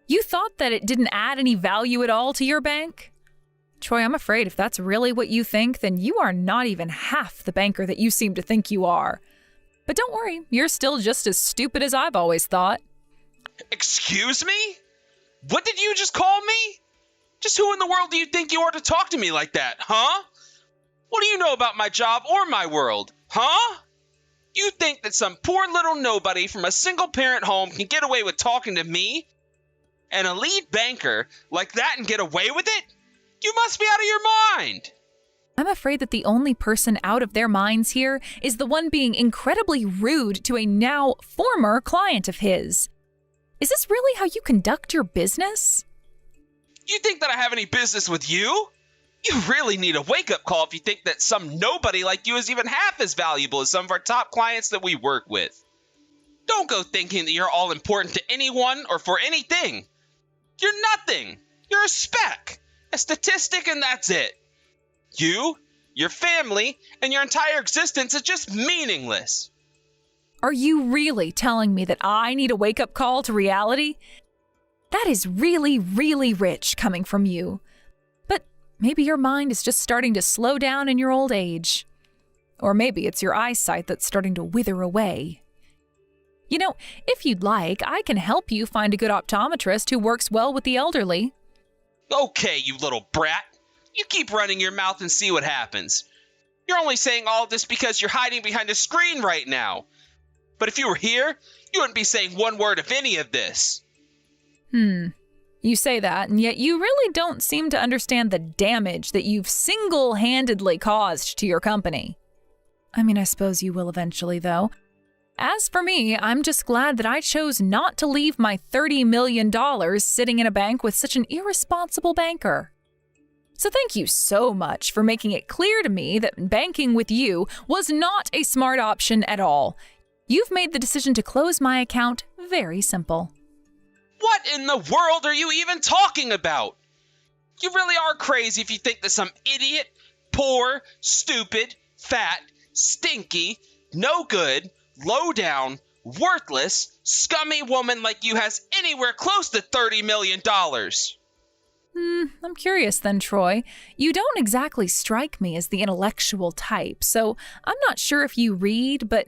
You thought that it didn't add any value at all to your bank? Troy, I'm afraid if that's really what you think, then you are not even half the banker that you seem to think you are. But don't worry, you're still just as stupid as I've always thought. Excuse me? What did you just call me? Just who in the world do you think you are to talk to me like that, huh? What do you know about my job or my world, huh? You think that some poor little nobody from a single-parent home can get away with talking to me? An elite banker like that and get away with it? You must be out of your mind! I'm afraid that the only person out of their minds here is the one being incredibly rude to a now former client of his. Is this really how you conduct your business? You think that I have any business with you? You really need a wake-up call if you think that some nobody like you is even half as valuable as some of our top clients that we work with. Don't go thinking that you're all important to anyone or for anything. You're nothing. You're a speck, a statistic, and that's it. You, your family, and your entire existence is just meaningless. Are you really telling me that I need a wake-up call to reality? That is really, really rich coming from you. But maybe your mind is just starting to slow down in your old age. Or maybe it's your eyesight that's starting to wither away. You know, if you'd like, I can help you find a good optometrist who works well with the elderly. Okay, you little brat. You keep running your mouth and see what happens. You're only saying all of this because you're hiding behind a screen right now. But if you were here, you wouldn't be saying one word of any of this. You say that, and yet you really don't seem to understand the damage that you've single-handedly caused to your company. I mean, I suppose you will eventually, though. As for me, I'm just glad that I chose not to leave my $30 million sitting in a bank with such an irresponsible banker. So thank you so much for making it clear to me that banking with you was not a smart option at all. You've made the decision to close my account very simple. What in the world are you even talking about? You really are crazy if you think that some idiot Poor, stupid, fat, stinky, no good, low down, worthless, scummy woman like you has anywhere close to $30 million. I'm curious then, Troy. You don't exactly strike me as the intellectual type, so I'm not sure if you read, but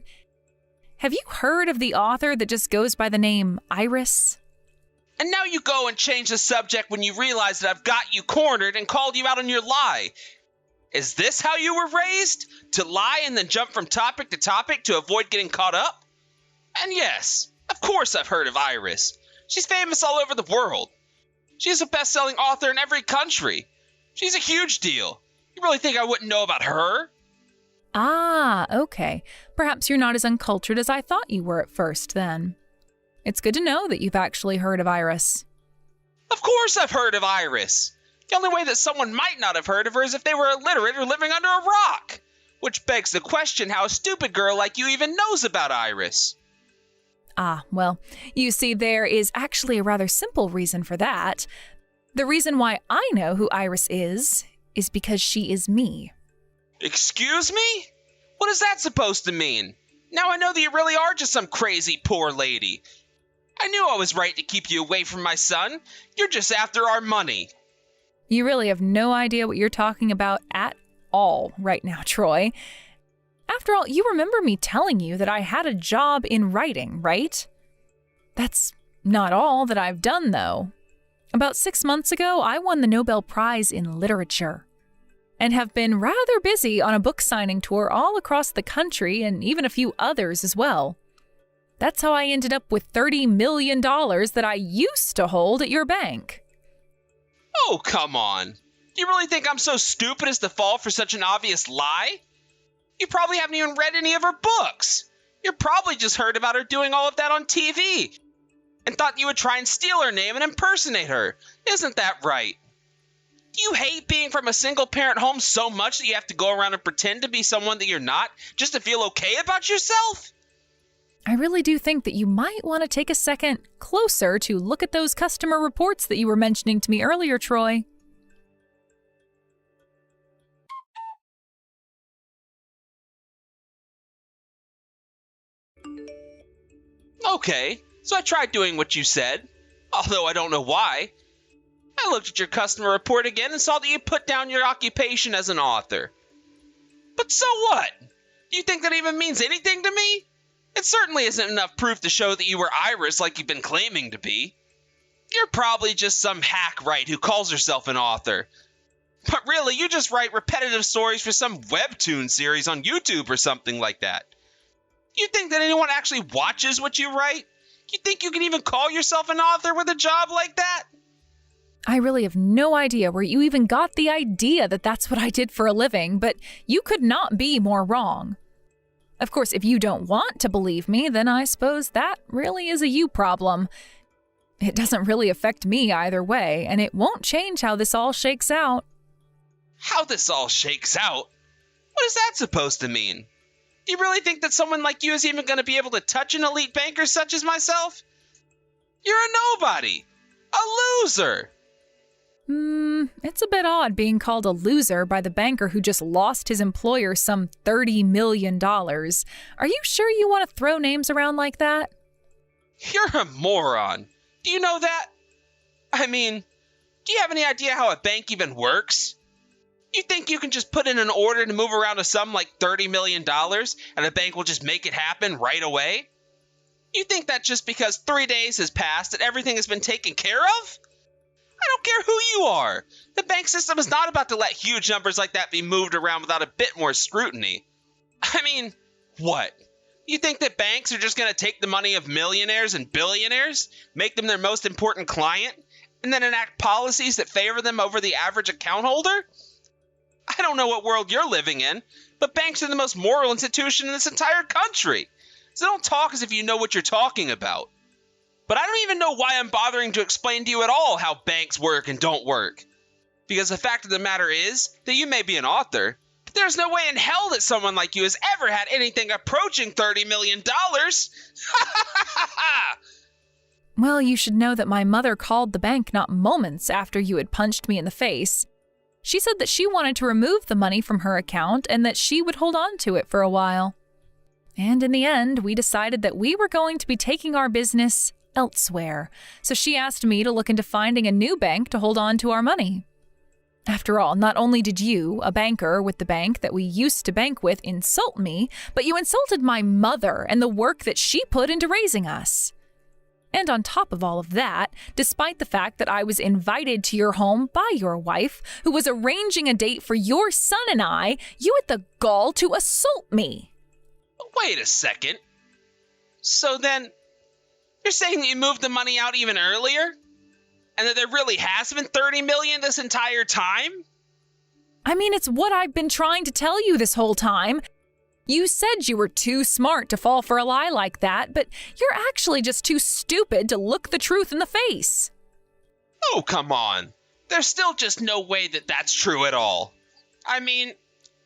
have you heard of the author that just goes by the name Iris? And now you go and change the subject when you realize that I've got you cornered and called you out on your lie. Is this how you were raised? To lie and then jump from topic to topic to avoid getting caught up? And yes, of course I've heard of Iris. She's famous all over the world. She's a best-selling author in every country. She's a huge deal. You really think I wouldn't know about her? Ah, okay. Perhaps you're not as uncultured as I thought you were at first, then. It's good to know that you've actually heard of Iris. Of course I've heard of Iris. The only way that someone might not have heard of her is if they were illiterate or living under a rock. Which begs the question how a stupid girl like you even knows about Iris. Ah, well, you see, there is actually a rather simple reason for that. The reason why I know who Iris is because she is me. Excuse me? What is that supposed to mean? Now I know that you really are just some crazy poor lady. I knew I was right to keep you away from my son. You're just after our money. You really have no idea what you're talking about at all right now, Troy. After all, you remember me telling you that I had a job in writing, right? That's not all that I've done, though. About 6 months ago, I won the Nobel Prize in Literature and have been rather busy on a book signing tour all across the country and even a few others as well. That's how I ended up with $30 million that I used to hold at your bank. Oh, come on. Do you really think I'm so stupid as to fall for such an obvious lie? You probably haven't even read any of her books. You probably just heard about her doing all of that on TV and thought you would try and steal her name and impersonate her. Isn't that right? Do you hate being from a single-parent home so much that you have to go around and pretend to be someone that you're not just to feel okay about yourself? I really do think that you might want to take a second closer to look at those customer reports that you were mentioning to me earlier, Troy. Okay, so I tried doing what you said, although I don't know why. I looked at your customer report again and saw that you put down your occupation as an author. But so what? Do you think that even means anything to me? It certainly isn't enough proof to show that you were Iris like you've been claiming to be. You're probably just some hack write who calls herself an author. But really, you just write repetitive stories for some webtoon series on YouTube or something like that. You think that anyone actually watches what you write? You think you can even call yourself an author with a job like that? I really have no idea where you even got the idea that that's what I did for a living, but you could not be more wrong. Of course, if you don't want to believe me, then I suppose that really is a you problem. It doesn't really affect me either way, and it won't change how this all shakes out. How this all shakes out? What is that supposed to mean? Do you really think that someone like you is even going to be able to touch an elite banker such as myself? You're a nobody. A loser. It's a bit odd being called a loser by the banker who just lost his employer some $30 million. Are you sure you want to throw names around like that? You're a moron. Do you know that? I mean, do you have any idea how a bank even works? You think you can just put in an order to move around a sum like $30 million and the bank will just make it happen right away? You think that just because 3 days has passed that everything has been taken care of? I don't care who you are. The bank system is not about to let huge numbers like that be moved around without a bit more scrutiny. I mean, what? You think that banks are just going to take the money of millionaires and billionaires, make them their most important client, and then enact policies that favor them over the average account holder? I don't know what world you're living in, but banks are the most moral institution in this entire country. So don't talk as if you know what you're talking about. But I don't even know why I'm bothering to explain to you at all how banks work and don't work. Because the fact of the matter is that you may be an author, but there's no way in hell that someone like you has ever had anything approaching $30 million. Well, you should know that my mother called the bank not moments after you had punched me in the face. She said that she wanted to remove the money from her account and that she would hold on to it for a while. And in the end, we decided that we were going to be taking our business elsewhere. So she asked me to look into finding a new bank to hold on to our money. After all, not only did you, a banker with the bank that we used to bank with, insult me, but you insulted my mother and the work that she put into raising us. And on top of all of that, despite the fact that I was invited to your home by your wife, who was arranging a date for your son and I, you had the gall to assault me. Wait a second. So then, you're saying that you moved the money out even earlier? And that there really has been $30 million this entire time? I mean, it's what I've been trying to tell you this whole time. You said you were too smart to fall for a lie like that, but you're actually just too stupid to look the truth in the face. Oh, come on. There's still just no way that that's true at all. I mean,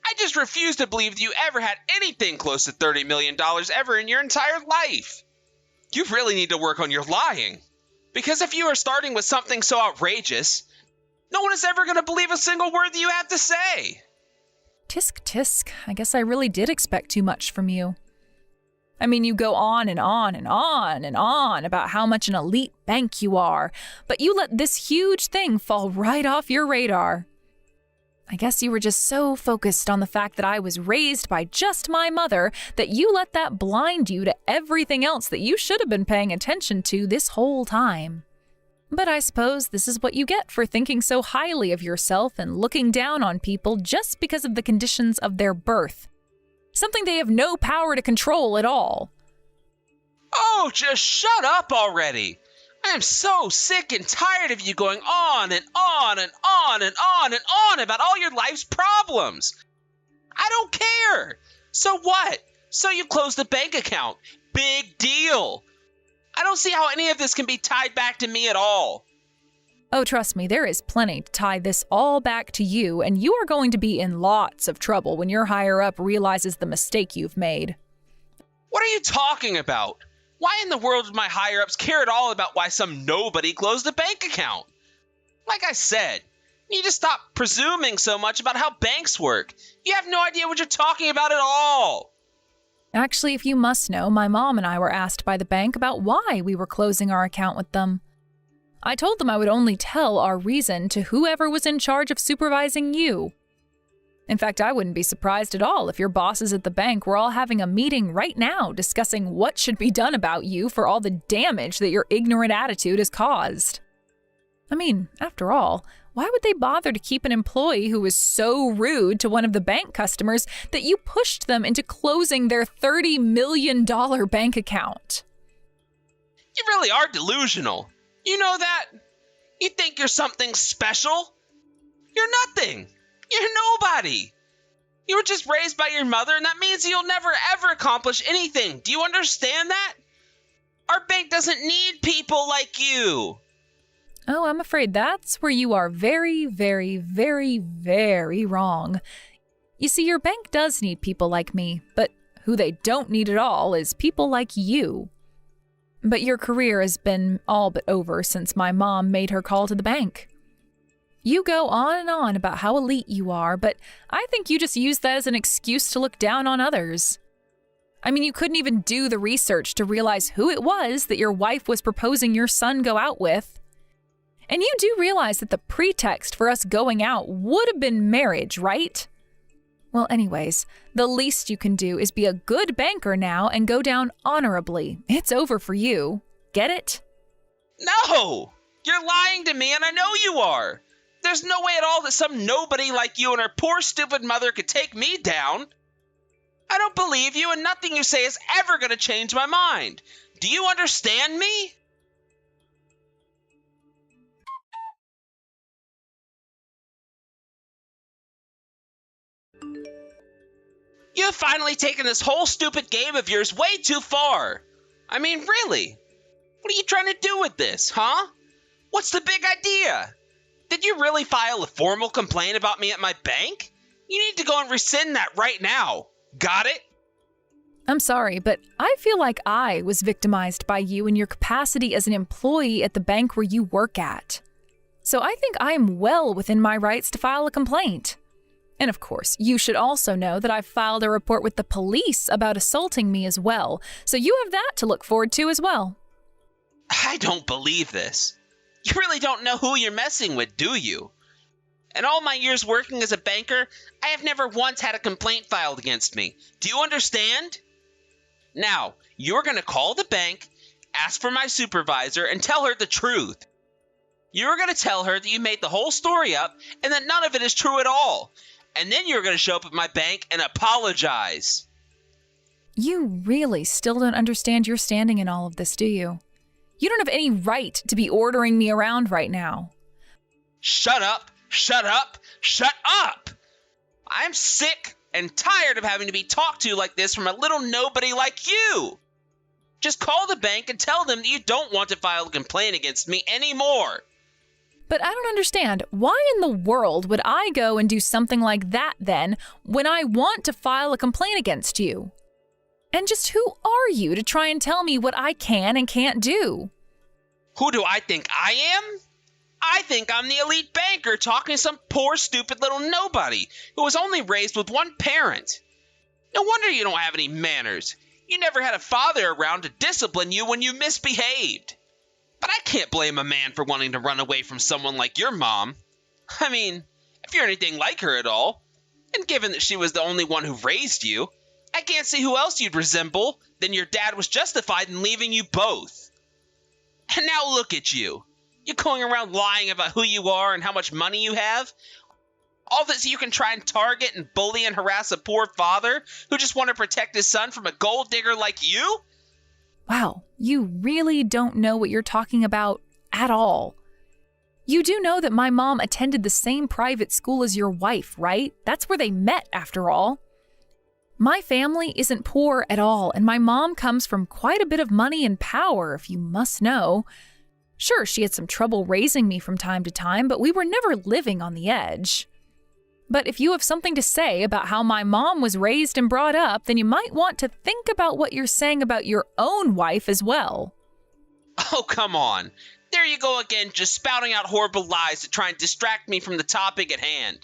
I just refuse to believe that you ever had anything close to $30 million ever in your entire life. You really need to work on your lying. Because if you are starting with something so outrageous, no one is ever going to believe a single word that you have to say. Tisk tisk, I guess I really did expect too much from you. I mean, you go on and on and on and on about how much an elite bank you are, but you let this huge thing fall right off your radar. I guess you were just so focused on the fact that I was raised by just my mother that you let that blind you to everything else that you should have been paying attention to this whole time. But I suppose this is what you get for thinking so highly of yourself and looking down on people just because of the conditions of their birth. Something they have no power to control at all. Oh, just shut up already. I am so sick and tired of you going on and on and on and on and on about all your life's problems. I don't care. So what? So you closed the bank account. Big deal. I don't see how any of this can be tied back to me at all. Oh, trust me, there is plenty to tie this all back to you, and you are going to be in lots of trouble when your higher up realizes the mistake you've made. What are you talking about? Why in the world would my higher-ups care at all about why some nobody closed a bank account? Like I said, you need to stop presuming so much about how banks work. You have no idea what you're talking about at all. Actually, if you must know, my mom and I were asked by the bank about why we were closing our account with them. I told them I would only tell our reason to whoever was in charge of supervising you. In fact, I wouldn't be surprised at all if your bosses at the bank were all having a meeting right now discussing what should be done about you for all the damage that your ignorant attitude has caused. I mean, after all, why would they bother to keep an employee who was so rude to one of the bank customers that you pushed them into closing their $30 million bank account? You really are delusional. You know that? You think you're something special? You're nothing. You're nobody. You were just raised by your mother, and that means you'll never ever accomplish anything. Do you understand that? Our bank doesn't need people like you. Oh, I'm afraid that's where you are very, very, very, very wrong. You see, your bank does need people like me, but who they don't need at all is people like you. But your career has been all but over since my mom made her call to the bank. You go on and on about how elite you are, but I think you just use that as an excuse to look down on others. I mean, you couldn't even do the research to realize who it was that your wife was proposing your son go out with. And you do realize that the pretext for us going out would have been marriage, right? Well, anyways, the least you can do is be a good banker now and go down honorably. It's over for you. Get it? No! You're lying to me, and I know you are. There's no way at all that some nobody like you and her poor stupid mother could take me down. I don't believe you, and nothing you say is ever going to change my mind. Do you understand me? You have finally taken this whole stupid game of yours way too far. I mean, really? What are you trying to do with this, huh? What's the big idea? Did you really file a formal complaint about me at my bank? You need to go and rescind that right now. Got it? I'm sorry, but I feel like I was victimized by you in your capacity as an employee at the bank where you work at. So I think I'm well within my rights to file a complaint. And of course, you should also know that I've filed a report with the police about assaulting me as well, so you have that to look forward to as well. I don't believe this. You really don't know who you're messing with, do you? In all my years working as a banker, I have never once had a complaint filed against me. Do you understand? Now, you're going to call the bank, ask for my supervisor, and tell her the truth. You're going to tell her that you made the whole story up and that none of it is true at all. And then you're going to show up at my bank and apologize. You really still don't understand your standing in all of this, do you? You don't have any right to be ordering me around right now. Shut up! Shut up! Shut up! I'm sick and tired of having to be talked to like this from a little nobody like you. Just call the bank and tell them that you don't want to file a complaint against me anymore. But I don't understand. Why in the world would I go and do something like that then when I want to file a complaint against you? And just who are you to try and tell me what I can and can't do? Who do I think I am? I think I'm the elite banker talking to some poor, stupid little nobody who was only raised with one parent. No wonder you don't have any manners. You never had a father around to discipline you when you misbehaved. But I can't blame a man for wanting to run away from someone like your mom. I mean, if you're anything like her at all, and given that she was the only one who raised you, I can't see who else you'd resemble. Then your dad was justified in leaving you both. And now look at you. You're going around lying about who you are and how much money you have. All that so you can try and target and bully and harass a poor father who just wanted to protect his son from a gold digger like you? Wow, you really don't know what you're talking about at all. You do know that my mom attended the same private school as your wife, right? That's where they met, after all. My family isn't poor at all, and my mom comes from quite a bit of money and power, if you must know. Sure, she had some trouble raising me from time to time, but we were never living on the edge. But if you have something to say about how my mom was raised and brought up, then you might want to think about what you're saying about your own wife as well. Oh, come on. There you go again, just spouting out horrible lies to try and distract me from the topic at hand.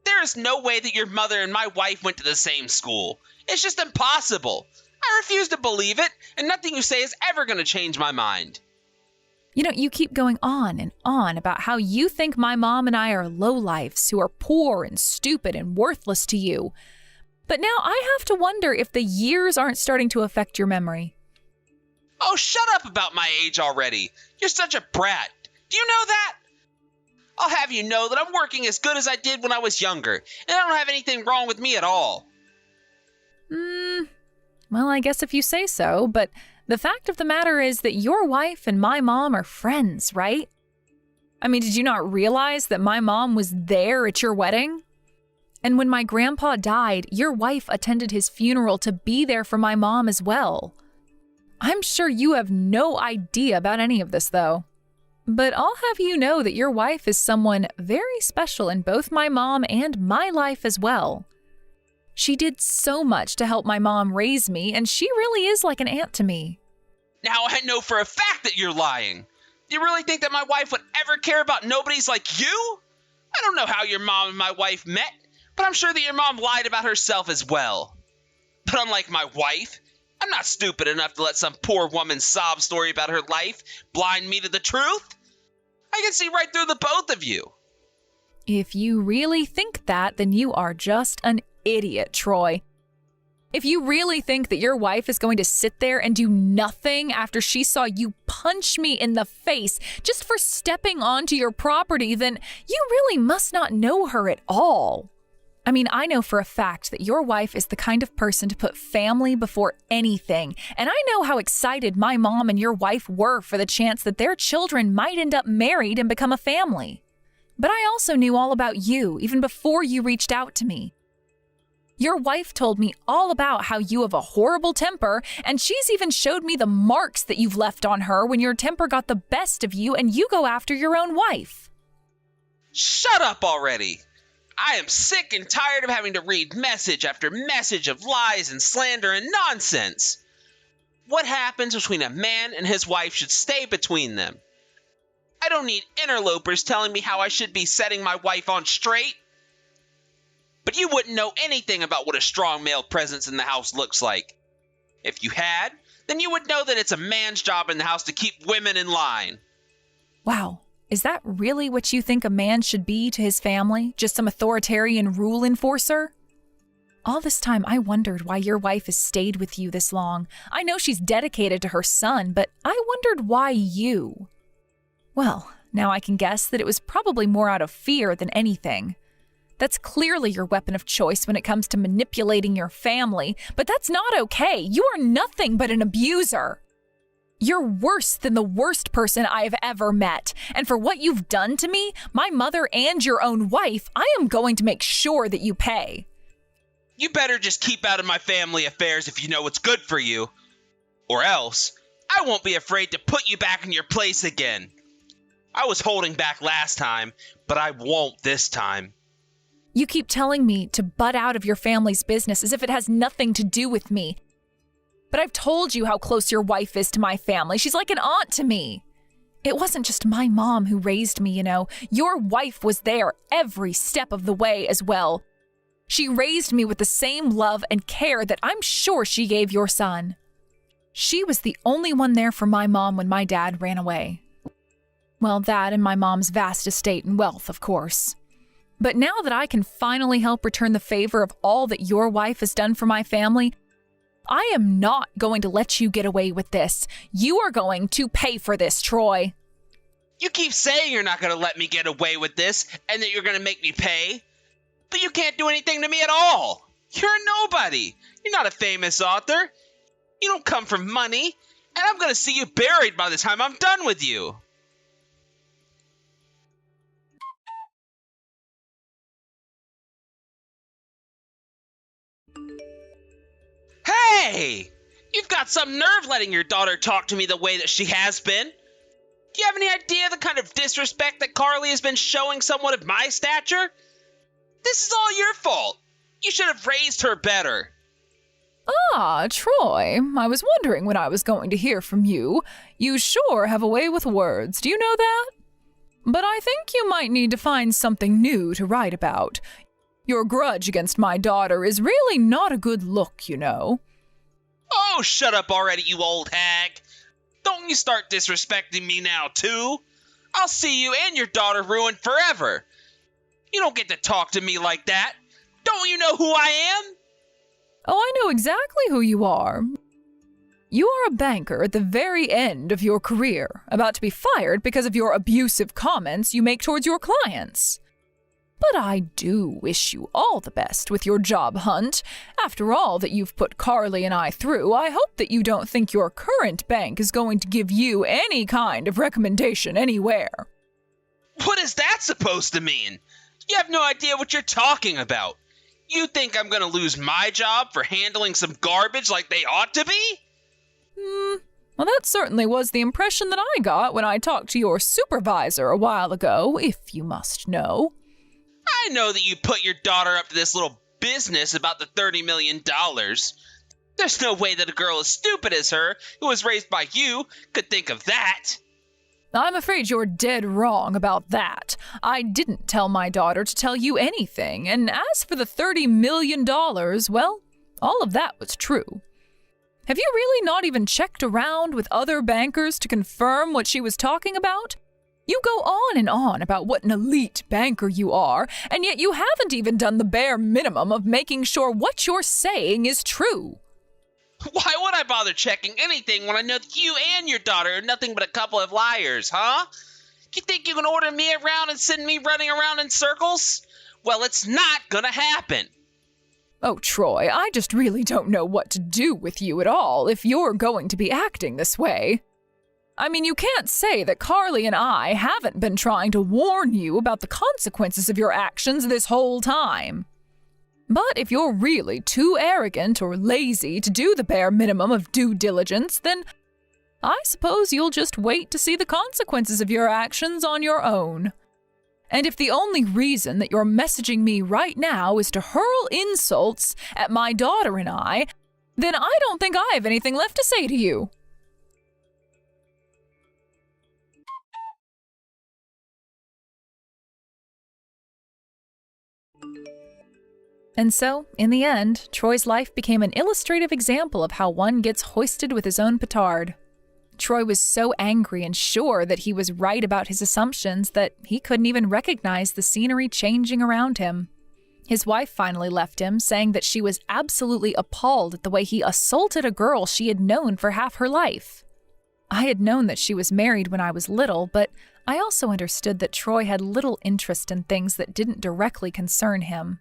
There is no way that your mother and my wife went to the same school. It's just impossible. I refuse to believe it, and nothing you say is ever going to change my mind. You know, you keep going on and on about how you think my mom and I are lowlifes who are poor and stupid and worthless to you. But now I have to wonder if the years aren't starting to affect your memory. Oh, shut up about my age already. You're such a brat. Do you know that? I'll have you know that I'm working as good as I did when I was younger, and I don't have anything wrong with me at all. Well, I guess if you say so, but the fact of the matter is that your wife and my mom are friends, right? I mean, did you not realize that my mom was there at your wedding? And when my grandpa died, your wife attended his funeral to be there for my mom as well. I'm sure you have no idea about any of this, though. But I'll have you know that your wife is someone very special in both my mom and my life as well. She did so much to help my mom raise me, and she really is like an aunt to me. Now I know for a fact that you're lying. Do you really think that my wife would ever care about nobodies like you? I don't know how your mom and my wife met, but I'm sure that your mom lied about herself as well. But unlike my wife, I'm not stupid enough to let some poor woman's sob story about her life blind me to the truth. I can see right through the both of you. If you really think that, then you are just an idiot, Troy. If you really think that your wife is going to sit there and do nothing after she saw you punch me in the face just for stepping onto your property, then you really must not know her at all. I mean, I know for a fact that your wife is the kind of person to put family before anything, and I know how excited my mom and your wife were for the chance that their children might end up married and become a family. But I also knew all about you even before you reached out to me. Your wife told me all about how you have a horrible temper, and she's even showed me the marks that you've left on her when your temper got the best of you and you go after your own wife. Shut up already! I am sick and tired of having to read message after message of lies and slander and nonsense. What happens between a man and his wife should stay between them. I don't need interlopers telling me how I should be setting my wife on straight. But you wouldn't know anything about what a strong male presence in the house looks like. If you had, then you would know that it's a man's job in the house to keep women in line. Wow, is that really what you think a man should be to his family? Just some authoritarian rule enforcer? All this time, I wondered why your wife has stayed with you this long. I know she's dedicated to her son, but I wondered why you. Well, now I can guess that it was probably more out of fear than anything. That's clearly your weapon of choice when it comes to manipulating your family, but that's not okay. You are nothing but an abuser. You're worse than the worst person I have ever met, and for what you've done to me, my mother, and your own wife, I am going to make sure that you pay. You better just keep out of my family affairs if you know what's good for you. Or else, I won't be afraid to put you back in your place again. I was holding back last time, but I won't this time. You keep telling me to butt out of your family's business as if it has nothing to do with me. But I've told you how close your wife is to my family. She's like an aunt to me. It wasn't just my mom who raised me, you know. Your wife was there every step of the way as well. She raised me with the same love and care that I'm sure she gave your son. She was the only one there for my mom when my dad ran away. Well, that and my mom's vast estate and wealth, of course. But now that I can finally help return the favor of all that your wife has done for my family, I am not going to let you get away with this. You are going to pay for this, Troy. You keep saying you're not going to let me get away with this and that you're going to make me pay. But you can't do anything to me at all. You're a nobody. You're not a famous author. You don't come from money. And I'm going to see you buried by the time I'm done with you. Hey! You've got some nerve letting your daughter talk to me the way that she has been. Do you have any idea the kind of disrespect that Carly has been showing someone of my stature? This is all your fault. You should have raised her better. Ah, Troy, I was wondering when I was going to hear from you. You sure have a way with words, do you know that? But I think you might need to find something new to write about. Your grudge against my daughter is really not a good look, you know. Oh, shut up already, you old hag. Don't you start disrespecting me now, too. I'll see you and your daughter ruined forever. You don't get to talk to me like that. Don't you know who I am? Oh, I know exactly who you are. You are a banker at the very end of your career, about to be fired because of your abusive comments you make towards your clients. But I do wish you all the best with your job hunt. After all that you've put Carly and I through, I hope that you don't think your current bank is going to give you any kind of recommendation anywhere. What is that supposed to mean? You have no idea what you're talking about. You think I'm going to lose my job for handling some garbage like they ought to be? Well, that certainly was the impression that I got when I talked to your supervisor a while ago, if you must know. I know that you put your daughter up to this little business about the $30 million. There's no way that a girl as stupid as her, who was raised by you, could think of that. I'm afraid you're dead wrong about that. I didn't tell my daughter to tell you anything, and as for the $30 million, well, all of that was true. Have you really not even checked around with other bankers to confirm what she was talking about? You go on and on about what an elite banker you are, and yet you haven't even done the bare minimum of making sure what you're saying is true. Why would I bother checking anything when I know that you and your daughter are nothing but a couple of liars, huh? You think you can order me around and send me running around in circles? Well, it's not gonna happen. Oh, Troy, I just really don't know what to do with you at all if you're going to be acting this way. I mean, you can't say that Carly and I haven't been trying to warn you about the consequences of your actions this whole time. But if you're really too arrogant or lazy to do the bare minimum of due diligence, then I suppose you'll just wait to see the consequences of your actions on your own. And if the only reason that you're messaging me right now is to hurl insults at my daughter and I, then I don't think I have anything left to say to you. And so, in the end, Troy's life became an illustrative example of how one gets hoisted with his own petard. Troy was so angry and sure that he was right about his assumptions that he couldn't even recognize the scenery changing around him. His wife finally left him, saying that she was absolutely appalled at the way he assaulted a girl she had known for half her life. I had known that she was married when I was little, but I also understood that Troy had little interest in things that didn't directly concern him.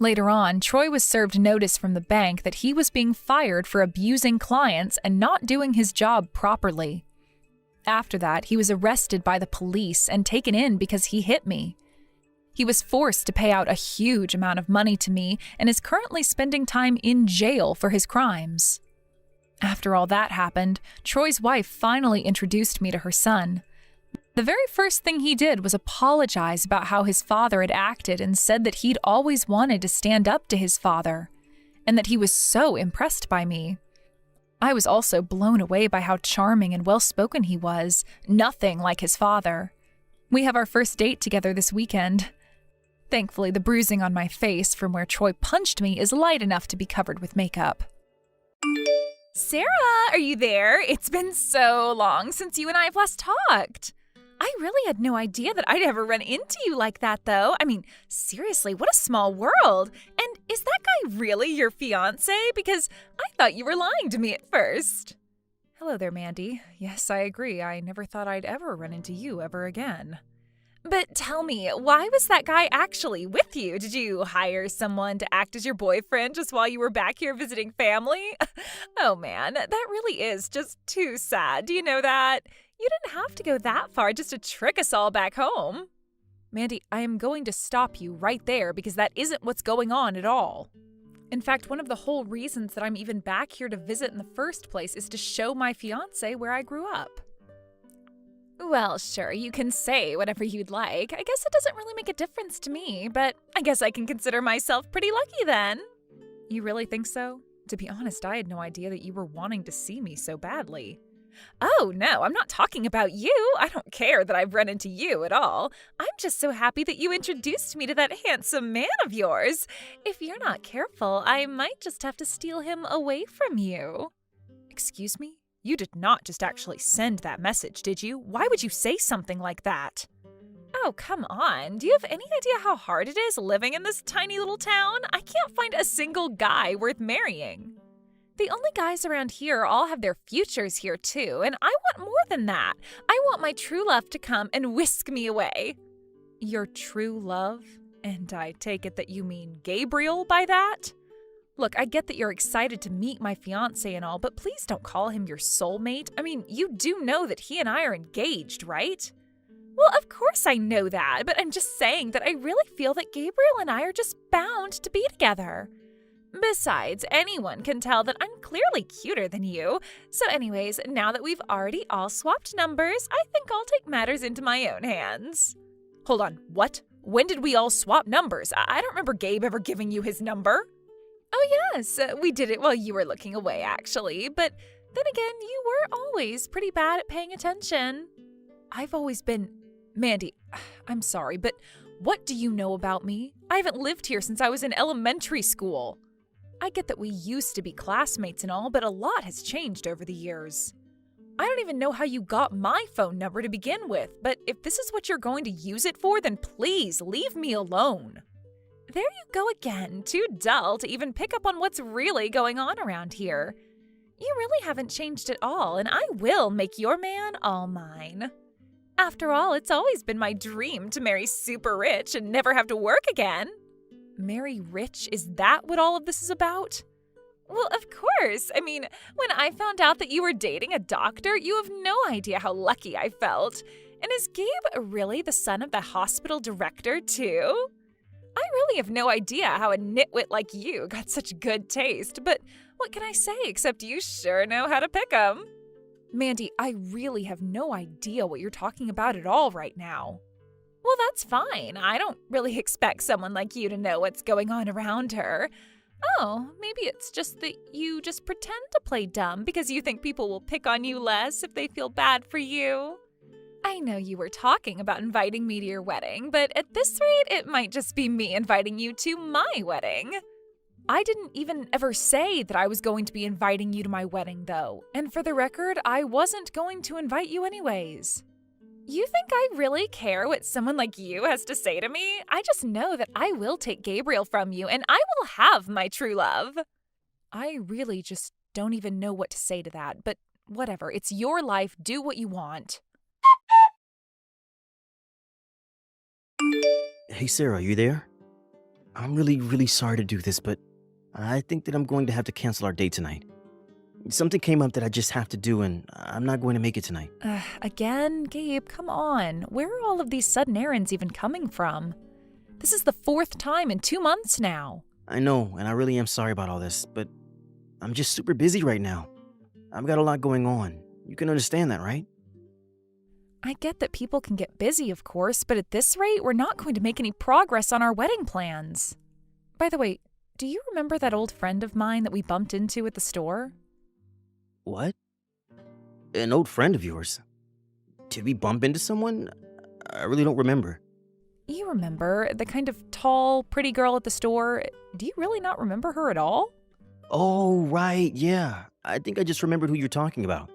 Later on, Troy was served notice from the bank that he was being fired for abusing clients and not doing his job properly. After that, he was arrested by the police and taken in because he hit me. He was forced to pay out a huge amount of money to me and is currently spending time in jail for his crimes. After all that happened, Troy's wife finally introduced me to her son. The very first thing he did was apologize about how his father had acted and said that he'd always wanted to stand up to his father, and that he was so impressed by me. I was also blown away by how charming and well-spoken he was, nothing like his father. We have our first date together this weekend. Thankfully, the bruising on my face from where Troy punched me is light enough to be covered with makeup. Sarah, are you there? It's been so long since you and I have last talked. I really had no idea that I'd ever run into you like that, though. I mean, seriously, what a small world. And is that guy really your fiancé? Because I thought you were lying to me at first. Hello there, Mandy. Yes, I agree. I never thought I'd ever run into you ever again. But tell me, why was that guy actually with you? Did you hire someone to act as your boyfriend just while you were back here visiting family? Oh man, that really is just too sad. Do you know that? You didn't have to go that far just to trick us all back home. Mandy, I am going to stop you right there because that isn't what's going on at all. In fact, one of the whole reasons that I'm even back here to visit in the first place is to show my fiancé where I grew up. Well, sure, you can say whatever you'd like. I guess it doesn't really make a difference to me, but I guess I can consider myself pretty lucky then. You really think so? To be honest, I had no idea that you were wanting to see me so badly. Oh, no, I'm not talking about you. I don't care that I've run into you at all. I'm just so happy that you introduced me to that handsome man of yours. If you're not careful, I might just have to steal him away from you. Excuse me? You did not just actually send that message, did you? Why would you say something like that? Oh, come on. Do you have any idea how hard it is living in this tiny little town? I can't find a single guy worth marrying. The only guys around here all have their futures here too, and I want more than that. I want my true love to come and whisk me away. Your true love? And I take it that you mean Gabriel by that? Look, I get that you're excited to meet my fiancé and all, but please don't call him your soulmate. I mean, you do know that he and I are engaged, right? Well, of course I know that, but I'm just saying that I really feel that Gabriel and I are just bound to be together. Besides, anyone can tell that I'm clearly cuter than you. So anyways, now that we've already all swapped numbers, I think I'll take matters into my own hands. Hold on, what? When did we all swap numbers? I don't remember Gabe ever giving you his number. Oh yes, we did it while you were looking away actually, but then again, you were always pretty bad at paying attention. I've always been… Mandy, I'm sorry, but what do you know about me? I haven't lived here since I was in elementary school. I get that we used to be classmates and all, but a lot has changed over the years. I don't even know how you got my phone number to begin with, but if this is what you're going to use it for, then please leave me alone. There you go again, too dull to even pick up on what's really going on around here. You really haven't changed at all, and I will make your man all mine. After all, it's always been my dream to marry super rich and never have to work again. Marry rich? Is that what all of this is about? Well, of course. I mean, when I found out that you were dating a doctor, you have no idea how lucky I felt. And is Gabe really the son of the hospital director, too? I really have no idea how a nitwit like you got such good taste, but what can I say except you sure know how to pick 'em? Mandy, I really have no idea what you're talking about at all right now. Well, that's fine. I don't really expect someone like you to know what's going on around her. Oh, maybe it's just that you just pretend to play dumb because you think people will pick on you less if they feel bad for you. I know you were talking about inviting me to your wedding, but at this rate, it might just be me inviting you to my wedding. I didn't even ever say that I was going to be inviting you to my wedding, though. And for the record, I wasn't going to invite you anyways. You think I really care what someone like you has to say to me? I just know that I will take Gabriel from you and I will have my true love. I really just don't even know what to say to that, but whatever. It's your life. Do what you want. Hey Sarah, you there? I'm really sorry to do this, but I think that I'm going to have to cancel our date tonight. Something came up that I just have to do, and I'm not going to make it tonight. Again, Gabe, come on. Where are all of these sudden errands even coming from? This is the 4th time in 2 months now. I know, and I really am sorry about all this, but I'm just super busy right now. I've got a lot going on. You can understand that, right? I get that people can get busy, of course, but at this rate, we're not going to make any progress on our wedding plans. By the way, do you remember that old friend of mine that we bumped into at the store? What? An old friend of yours? Did we bump into someone? I really don't remember. You remember, the kind of tall, pretty girl at the store. Do you really not remember her at all? Oh, right, yeah. I think I just remembered who you're talking about.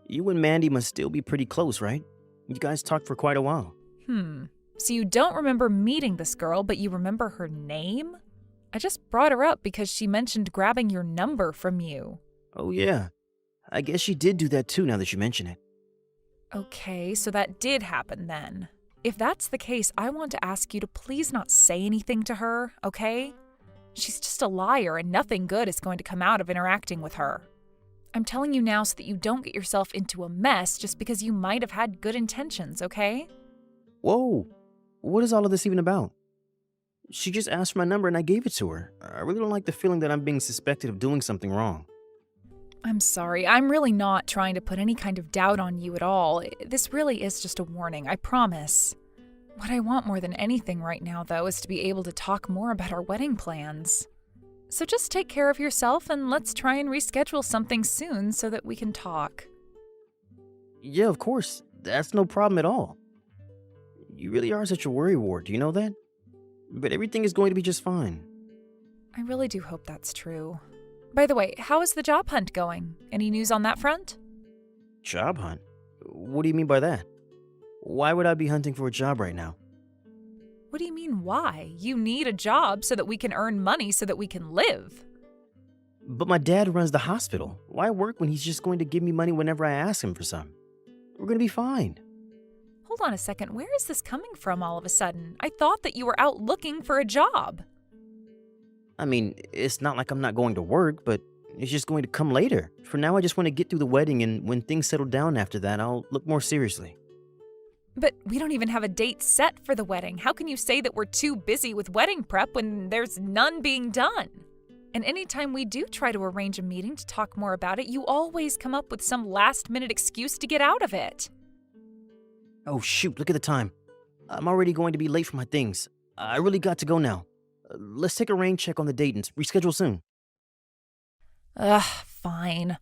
You and Mandy must still be pretty close, right? You guys talked for quite a while. So you don't remember meeting this girl, but you remember her name? I just brought her up because she mentioned grabbing your number from you. Oh, yeah. I guess she did do that too now that you mention it. Okay, so that did happen then. If that's the case, I want to ask you to please not say anything to her, okay? She's just a liar and nothing good is going to come out of interacting with her. I'm telling you now so that you don't get yourself into a mess just because you might have had good intentions, okay? Whoa, what is all of this even about? She just asked for my number and I gave it to her. I really don't like the feeling that I'm being suspected of doing something wrong. I'm sorry, I'm really not trying to put any kind of doubt on you at all. This really is just a warning, I promise. What I want more than anything right now, though, is to be able to talk more about our wedding plans. So just take care of yourself and let's try and reschedule something soon so that we can talk. Yeah, of course. That's no problem at all. You really are such a worrywart, do you know that? But everything is going to be just fine. I really do hope that's true. By the way, how is the job hunt going? Any news on that front? Job hunt? What do you mean by that? Why would I be hunting for a job right now? What do you mean, why? You need a job so that we can earn money so that we can live. But my dad runs the hospital. Why work when he's just going to give me money whenever I ask him for some? We're going to be fine. Hold on a second, where is this coming from all of a sudden? I thought that you were out looking for a job. I mean, it's not like I'm not going to work, but it's just going to come later. For now, I just want to get through the wedding, and when things settle down after that, I'll look more seriously. But we don't even have a date set for the wedding. How can you say that we're too busy with wedding prep when there's none being done? And anytime we do try to arrange a meeting to talk more about it, you always come up with some last-minute excuse to get out of it. Oh shoot, look at the time. I'm already going to be late for my things. I really got to go now. Let's take a rain check on the date and reschedule soon. Ugh, fine.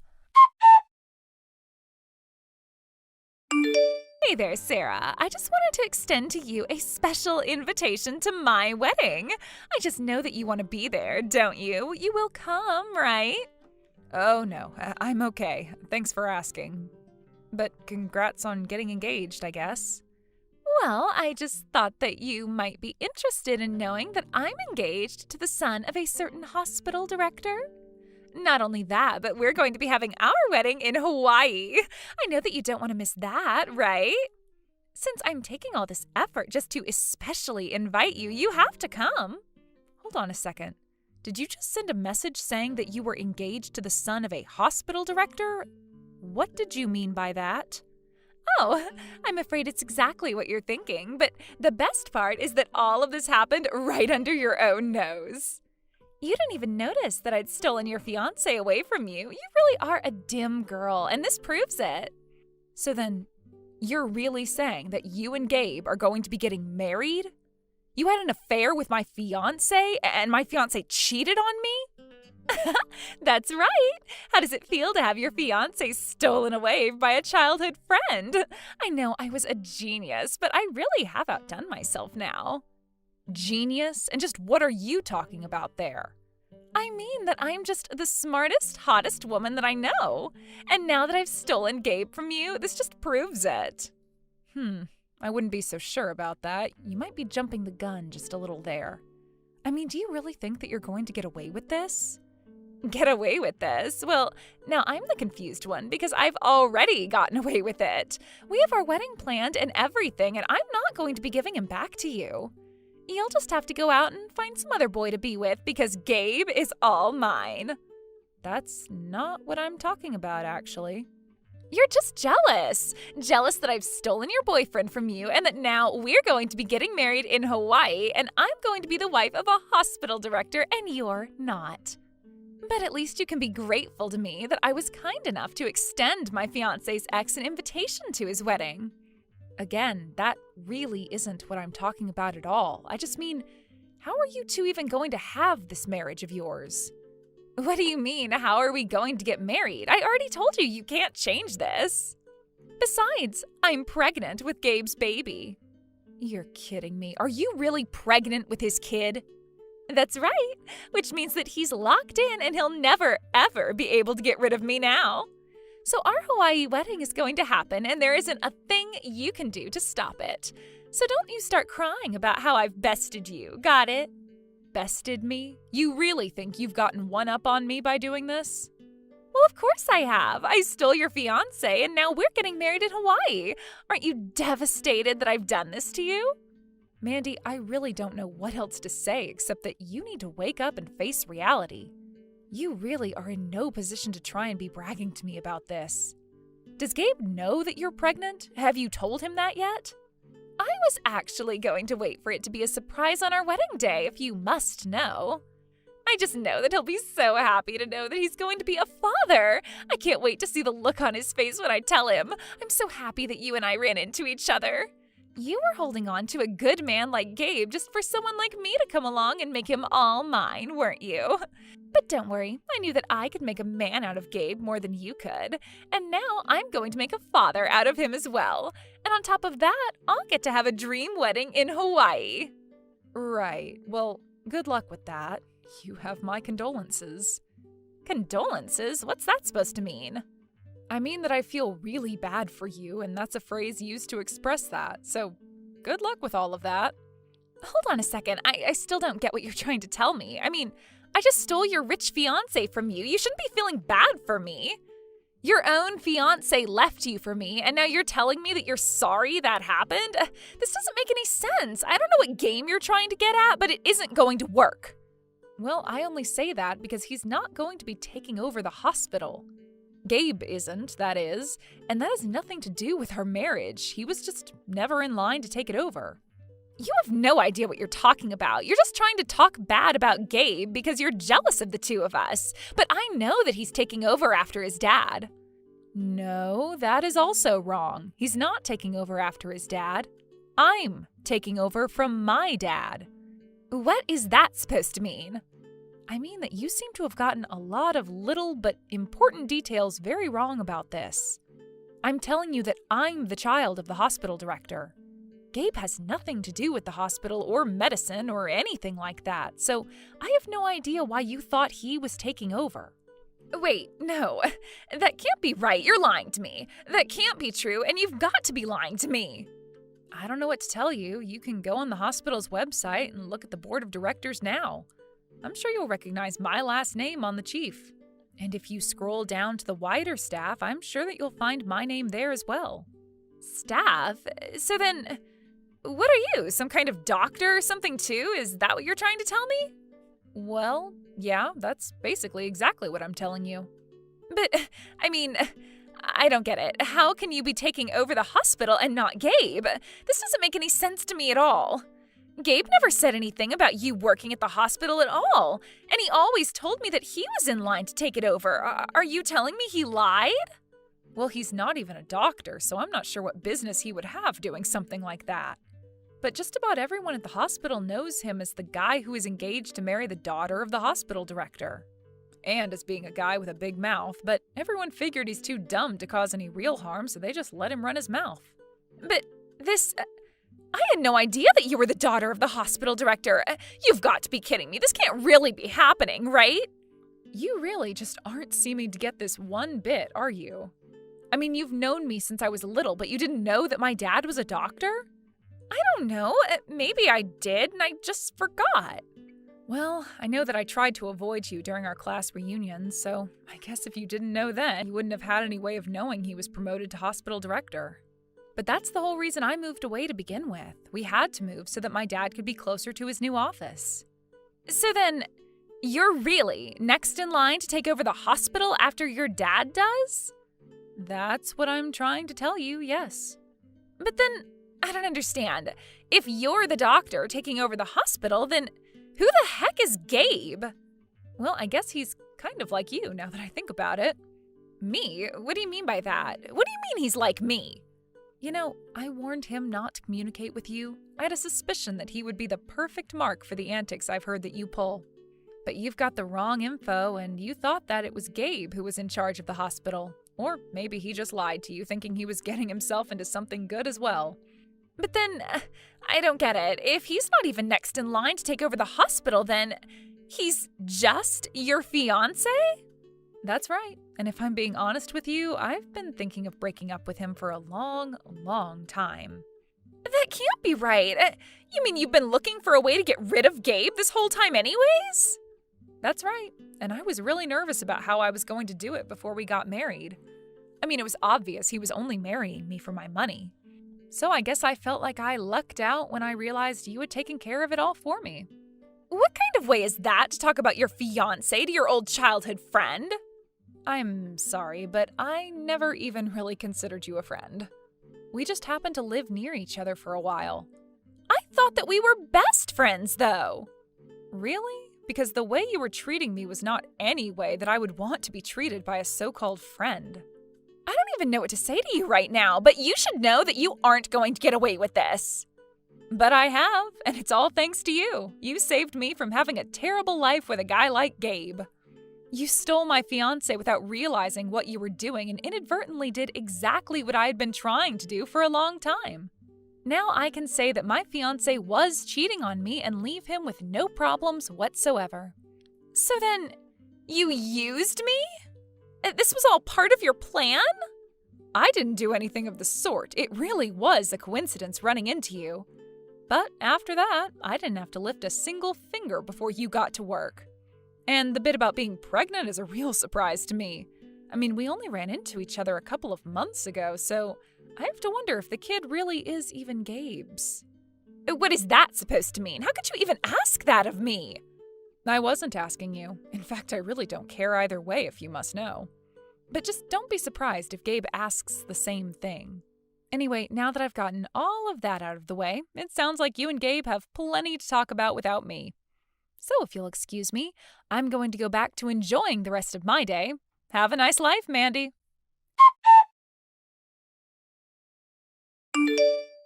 Hey there, Sarah. I just wanted to extend to you a special invitation to my wedding. I just know that you want to be there, don't you? You will come, right? Oh, no, I'm okay. Thanks for asking. But congrats on getting engaged, I guess. Well, I just thought that you might be interested in knowing that I'm engaged to the son of a certain hospital director. Not only that, but we're going to be having our wedding in Hawaii. I know that you don't want to miss that, right? Since I'm taking all this effort just to especially invite you, you have to come. Hold on a second. Did you just send a message saying that you were engaged to the son of a hospital director? What did you mean by that? Oh, I'm afraid it's exactly what you're thinking, but the best part is that all of this happened right under your own nose. You didn't even notice that I'd stolen your fiancé away from you. You really are a dim girl, and this proves it. So then, you're really saying that you and Gabe are going to be getting married? You had an affair with my fiancé, and my fiancé cheated on me? That's right. How does it feel to have your fiancé stolen away by a childhood friend? I know I was a genius, but I really have outdone myself now. Genius? And just what are you talking about there? I mean that I'm just the smartest, hottest woman that I know. And now that I've stolen Gabe from you, this just proves it. I wouldn't be so sure about that. You might be jumping the gun just a little there. I mean, do you really think that you're going to get away with this? Get away with this? Well, now I'm the confused one because I've already gotten away with it. We have our wedding planned and everything, and I'm not going to be giving him back to you. You'll just have to go out and find some other boy to be with because Gabe is all mine. That's not what I'm talking about, actually. You're just jealous. Jealous that I've stolen your boyfriend from you and that now we're going to be getting married in Hawaii and I'm going to be the wife of a hospital director and you're not. But at least you can be grateful to me that I was kind enough to extend my fiancé's ex an invitation to his wedding. Again, that really isn't what I'm talking about at all. I just mean, how are you two even going to have this marriage of yours? What do you mean, how are we going to get married? I already told you can't change this. Besides, I'm pregnant with Gabe's baby. You're kidding me. Are you really pregnant with his kid? That's right, which means that he's locked in and he'll never, ever be able to get rid of me now. So our Hawaii wedding is going to happen and there isn't a thing you can do to stop it. So don't you start crying about how I've bested you, got it? Bested me? You really think you've gotten one up on me by doing this? Well, of course I have. I stole your fiancé and now we're getting married in Hawaii. Aren't you devastated that I've done this to you? Mandy, I really don't know what else to say except that you need to wake up and face reality. You really are in no position to try and be bragging to me about this. Does Gabe know that you're pregnant? Have you told him that yet? I was actually going to wait for it to be a surprise on our wedding day, if you must know. I just know that he'll be so happy to know that he's going to be a father. I can't wait to see the look on his face when I tell him. I'm so happy that you and I ran into each other. You were holding on to a good man like Gabe just for someone like me to come along and make him all mine, weren't you? But don't worry, I knew that I could make a man out of Gabe more than you could. And now I'm going to make a father out of him as well. And on top of that, I'll get to have a dream wedding in Hawaii. Right, well, good luck with that. You have my condolences. Condolences? What's that supposed to mean? I mean that I feel really bad for you, and that's a phrase used to express that, so good luck with all of that. Hold on a second, I still don't get what you're trying to tell me. I mean, I just stole your rich fiancé from you. You shouldn't be feeling bad for me. Your own fiancé left you for me, and now you're telling me that you're sorry that happened? This doesn't make any sense. I don't know what game you're trying to get at, but it isn't going to work. Well, I only say that because he's not going to be taking over the hospital. Gabe isn't, that is, and that has nothing to do with our marriage. He was just never in line to take it over. You have no idea what you're talking about. You're just trying to talk bad about Gabe because you're jealous of the two of us. But I know that he's taking over after his dad. No, that is also wrong. He's not taking over after his dad. I'm taking over from my dad. What is that supposed to mean? I mean that you seem to have gotten a lot of little but important details very wrong about this. I'm telling you that I'm the child of the hospital director. Gabe has nothing to do with the hospital or medicine or anything like that, so I have no idea why you thought he was taking over. Wait, no, that can't be right. You're lying to me. That can't be true, and you've got to be lying to me. I don't know what to tell you. You can go on the hospital's website and look at the board of directors now. I'm sure you'll recognize my last name on the chief. And if you scroll down to the wider staff, I'm sure that you'll find my name there as well. Staff? So then, what are you, some kind of doctor or something too? Is that what you're trying to tell me? Well, yeah, that's basically exactly what I'm telling you. But, I mean, I don't get it. How can you be taking over the hospital and not Gabe? This doesn't make any sense to me at all. Gabe never said anything about you working at the hospital at all, and he always told me that he was in line to take it over. Are you telling me he lied? Well, he's not even a doctor, so I'm not sure what business he would have doing something like that. But just about everyone at the hospital knows him as the guy who is engaged to marry the daughter of the hospital director. and as being a guy with a big mouth, but everyone figured he's too dumb to cause any real harm, so they just let him run his mouth. But I had no idea that you were the daughter of the hospital director. You've got to be kidding me. This can't really be happening, right? You really just aren't seeming to get this one bit, are you? I mean, you've known me since I was little, but you didn't know that my dad was a doctor? I don't know. Maybe I did, and I just forgot. Well, I know that I tried to avoid you during our class reunions, so I guess if you didn't know then, you wouldn't have had any way of knowing he was promoted to hospital director. But that's the whole reason I moved away to begin with. We had to move so that my dad could be closer to his new office. So then, you're really next in line to take over the hospital after your dad does? That's what I'm trying to tell you, yes. But then, I don't understand. If you're the doctor taking over the hospital, then who the heck is Gabe? Well, I guess he's kind of like you now that I think about it. Me? What do you mean by that? What do you mean he's like me? You know, I warned him not to communicate with you. I had a suspicion that he would be the perfect mark for the antics I've heard that you pull. But you've got the wrong info, and you thought that it was Gabe who was in charge of the hospital. Or maybe he just lied to you, thinking he was getting himself into something good as well. But then, I don't get it. If he's not even next in line to take over the hospital, then he's just your fiancé? That's right. And if I'm being honest with you, I've been thinking of breaking up with him for a long, long time. That can't be right. You mean you've been looking for a way to get rid of Gabe this whole time anyways? That's right. And I was really nervous about how I was going to do it before we got married. I mean, it was obvious he was only marrying me for my money. So I guess I felt like I lucked out when I realized you had taken care of it all for me. What kind of way is that to talk about your fiancé to your old childhood friend? I'm sorry, but I never even really considered you a friend. We just happened to live near each other for a while. I thought that we were best friends, though. Really? Because the way you were treating me was not any way that I would want to be treated by a so-called friend. I don't even know what to say to you right now, but you should know that you aren't going to get away with this. But I have, and it's all thanks to you. You saved me from having a terrible life with a guy like Gabe. You stole my fiancé without realizing what you were doing and inadvertently did exactly what I had been trying to do for a long time. Now I can say that my fiancé was cheating on me and leave him with no problems whatsoever. So then, you used me? This was all part of your plan? I didn't do anything of the sort. It really was a coincidence running into you. But after that, I didn't have to lift a single finger before you got to work. And the bit about being pregnant is a real surprise to me. I mean, we only ran into each other a couple of months ago, so I have to wonder if the kid really is even Gabe's. What is that supposed to mean? How could you even ask that of me? I wasn't asking you. In fact, I really don't care either way, if you must know. But just don't be surprised if Gabe asks the same thing. Anyway, now that I've gotten all of that out of the way, it sounds like you and Gabe have plenty to talk about without me. So if you'll excuse me, I'm going to go back to enjoying the rest of my day. Have a nice life, Mandy.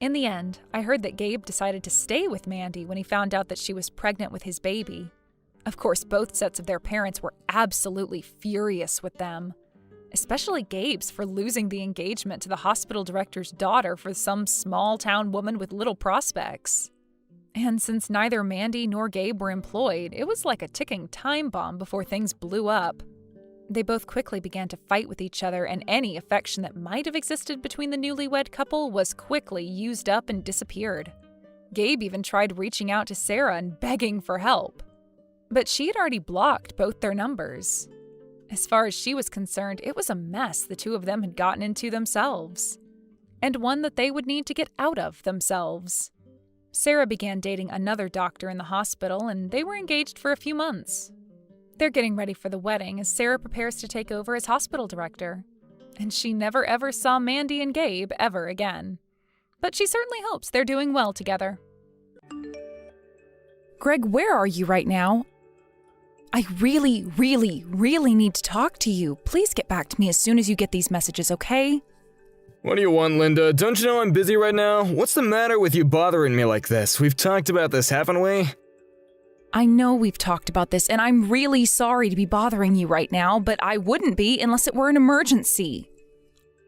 In the end, I heard that Gabe decided to stay with Mandy when he found out that she was pregnant with his baby. Of course, both sets of their parents were absolutely furious with them. Especially Gabe's for losing the engagement to the hospital director's daughter for some small-town woman with little prospects. And since neither Mandy nor Gabe were employed, it was like a ticking time bomb before things blew up. They both quickly began to fight with each other, and any affection that might have existed between the newlywed couple was quickly used up and disappeared. Gabe even tried reaching out to Sarah and begging for help. But she had already blocked both their numbers. As far as she was concerned, it was a mess the two of them had gotten into themselves, and one that they would need to get out of themselves. Sarah began dating another doctor in the hospital, and they were engaged for a few months. They're getting ready for the wedding as Sarah prepares to take over as hospital director. And she never ever saw Mandy and Gabe ever again. But she certainly hopes they're doing well together. Greg, where are you right now? I really, really, really need to talk to you. Please get back to me as soon as you get these messages, okay? What do you want, Linda? Don't you know I'm busy right now? What's the matter with you bothering me like this? We've talked about this, haven't we? I know we've talked about this, and I'm really sorry to be bothering you right now, but I wouldn't be unless it were an emergency.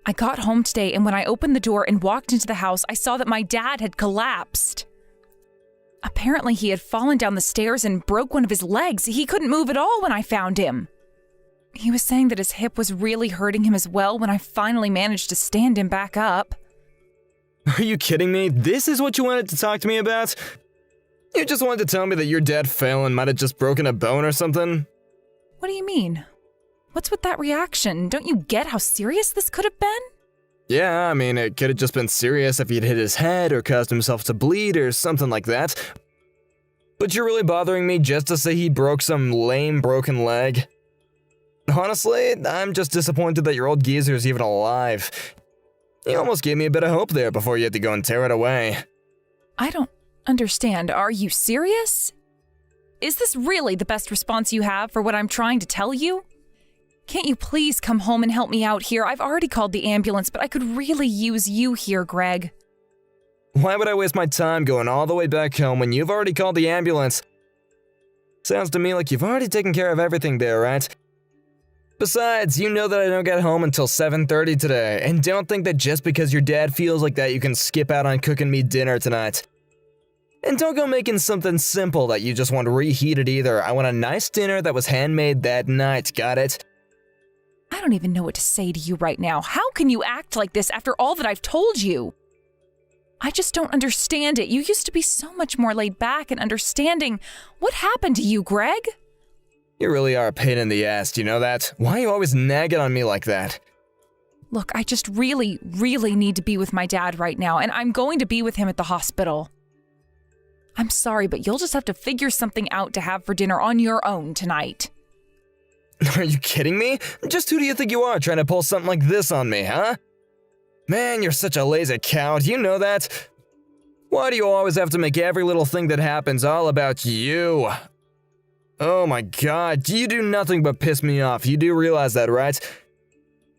I got home today, and when I opened the door and walked into the house, I saw that my dad had collapsed. Apparently, he had fallen down the stairs and broke one of his legs. He couldn't move at all when I found him. He was saying that his hip was really hurting him as well when I finally managed to stand him back up. Are you kidding me? This is what you wanted to talk to me about? You just wanted to tell me that your dad fell and might have just broken a bone or something? What do you mean? What's with that reaction? Don't you get how serious this could have been? Yeah, I mean, it could have just been serious if he'd hit his head or caused himself to bleed or something like that. But you're really bothering me just to say he broke some lame broken leg? Honestly, I'm just disappointed that your old geezer is even alive. You almost gave me a bit of hope there before you had to go and tear it away. I don't understand. Are you serious? Is this really the best response you have for what I'm trying to tell you? Can't you please come home and help me out here? I've already called the ambulance, but I could really use you here, Greg. Why would I waste my time going all the way back home when you've already called the ambulance? Sounds to me like you've already taken care of everything there, right? Besides, you know that I don't get home until 7:30 today, and don't think that just because your dad feels like that you can skip out on cooking me dinner tonight. And don't go making something simple that you just want reheated either. I want a nice dinner that was handmade that night, got it? I don't even know what to say to you right now. How can you act like this after all that I've told you? I just don't understand it. You used to be so much more laid back and understanding. What happened to you, Greg? You really are a pain in the ass, do you know that? Why are you always nagging on me like that? Look, I just really need to be with my dad right now, and I'm going to be with him at the hospital. I'm sorry, but you'll just have to figure something out to have for dinner on your own tonight. Are you kidding me? Just who do you think you are trying to pull something like this on me, huh? Man, you're such a lazy cow, do you know that? Why do you always have to make every little thing that happens all about you? Oh my god, you do nothing but piss me off, you do realize that, right?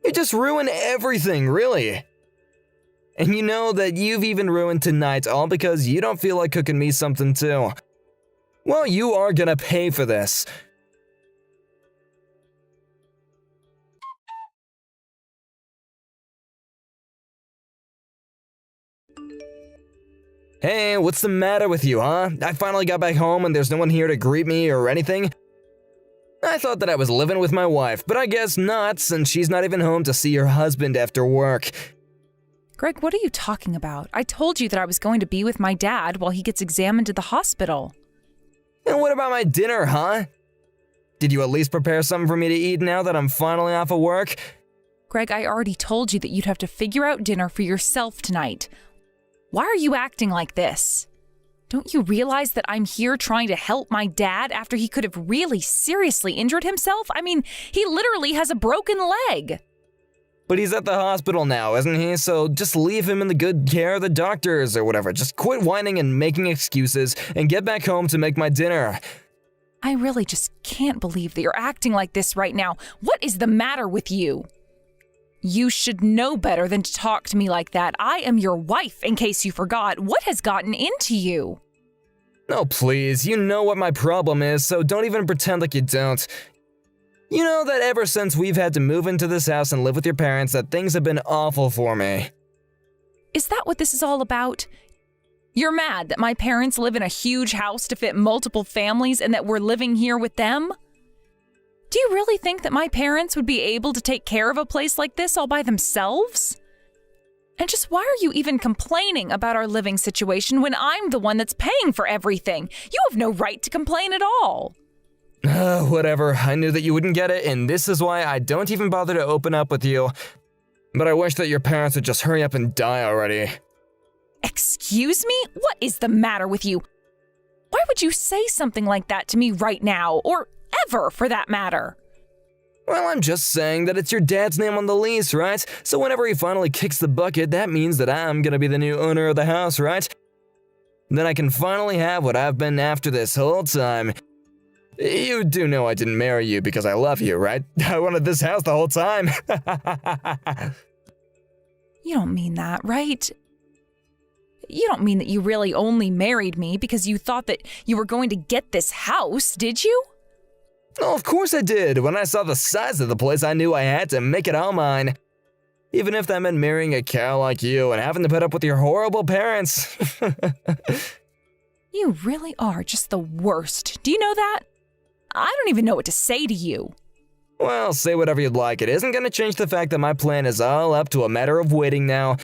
You just ruin everything, really. And you know that you've even ruined tonight all because you don't feel like cooking me something too. Well, you are gonna pay for this. Hey, what's the matter with you, huh? I finally got back home and there's no one here to greet me or anything. I thought that I was living with my wife, but I guess not, since she's not even home to see her husband after work. Greg, what are you talking about? I told you that I was going to be with my dad while he gets examined at the hospital. And what about my dinner, huh? Did you at least prepare something for me to eat now that I'm finally off of work? Greg, I already told you that you'd have to figure out dinner for yourself tonight. Why are you acting like this? Don't you realize that I'm here trying to help my dad after he could have really seriously injured himself? I mean, he literally has a broken leg. But he's at the hospital now, isn't he? So just leave him in the good care of the doctors or whatever. Just quit whining and making excuses and get back home to make my dinner. I really just can't believe that you're acting like this right now. What is the matter with you? You should know better than to talk to me like that. I am your wife, in case you forgot. What has gotten into you? No, please, you know what my problem is, so don't even pretend like you don't. You know that ever since we've had to move into this house and live with your parents, that things have been awful for me. Is that what this is all about? You're mad that my parents live in a huge house to fit multiple families and that we're living here with them? Do you really think that my parents would be able to take care of a place like this all by themselves? And just why are you even complaining about our living situation when I'm the one that's paying for everything? You have no right to complain at all. Whatever, I knew that you wouldn't get it, and this is why I don't even bother to open up with you. But I wish that your parents would just hurry up and die already. Excuse me? What is the matter with you? Why would you say something like that to me right now, or ever for that matter? Well, I'm just saying that it's your dad's name on the lease, right? So whenever he finally kicks the bucket, that means that I'm gonna be the new owner of the house, right? Then I can finally have what I've been after this whole time. You do know I didn't marry you because I love you, right? I wanted this house the whole time. You don't mean that, right? You don't mean that you really only married me because you thought that you were going to get this house, did you? Oh, of course I did. When I saw the size of the place, I knew I had to make it all mine. Even if that meant marrying a cow like you and having to put up with your horrible parents. You really are just the worst. Do you know that? I don't even know what to say to you. Well, say whatever you'd like. It isn't gonna change the fact that my plan is all up to a matter of waiting now.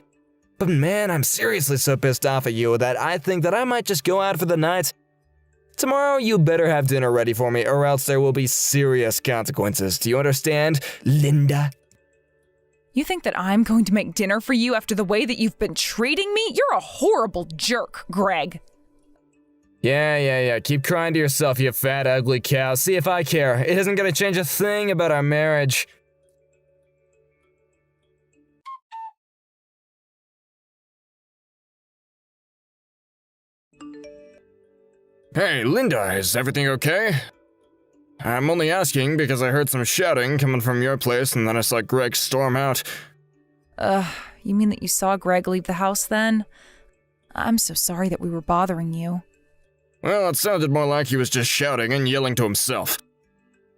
But man, I'm seriously so pissed off at you that I think that I might just go out for the night. Tomorrow, you better have dinner ready for me, or else there will be serious consequences. Do you understand, Linda? You think that I'm going to make dinner for you after the way that you've been treating me? You're a horrible jerk, Greg. Yeah. Keep crying to yourself, you fat, ugly cow. See if I care. It isn't gonna change a thing about our marriage. Hey, Linda, is everything okay? I'm only asking because I heard some shouting coming from your place and then I saw Greg storm out. You mean that you saw Greg leave the house then? I'm so sorry that we were bothering you. Well, it sounded more like he was just shouting and yelling to himself.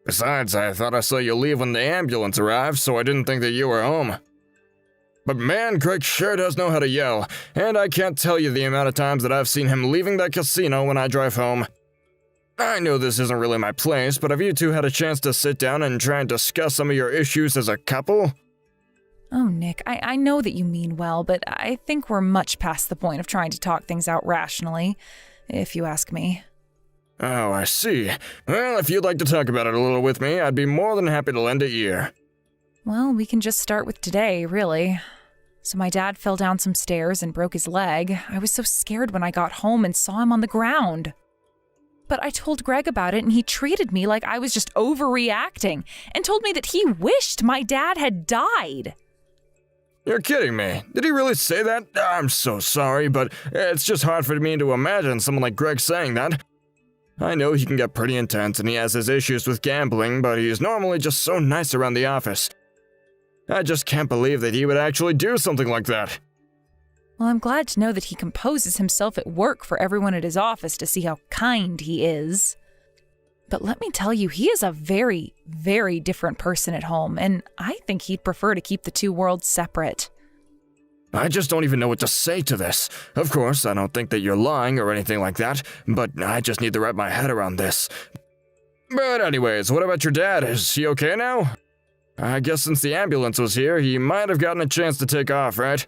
Besides, I thought I saw you leave when the ambulance arrived, so I didn't think that you were home. But man, Greg sure does know how to yell, and I can't tell you the amount of times that I've seen him leaving that casino when I drive home. I know this isn't really my place, but have you two had a chance to sit down and try and discuss some of your issues as a couple? Oh, Nick, I know that you mean well, but I think we're much past the point of trying to talk things out rationally, if you ask me. Oh, I see. Well, if you'd like to talk about it a little with me, I'd be more than happy to lend a ear. Well, we can just start with today, really. So my dad fell down some stairs and broke his leg. I was so scared when I got home and saw him on the ground. But I told Greg about it and he treated me like I was just overreacting and told me that he wished my dad had died. You're kidding me. Did he really say that? I'm so sorry, but it's just hard for me to imagine someone like Greg saying that. I know he can get pretty intense and he has his issues with gambling, but he's normally just so nice around the office. I just can't believe that he would actually do something like that. Well, I'm glad to know that he composes himself at work for everyone at his office to see how kind he is. But let me tell you, he is a very, very different person at home, and I think he'd prefer to keep the two worlds separate. I just don't even know what to say to this. Of course, I don't think that you're lying or anything like that, but I just need to wrap my head around this. But anyways, what about your dad? Is he okay now? I guess since the ambulance was here, he might have gotten a chance to take off, right?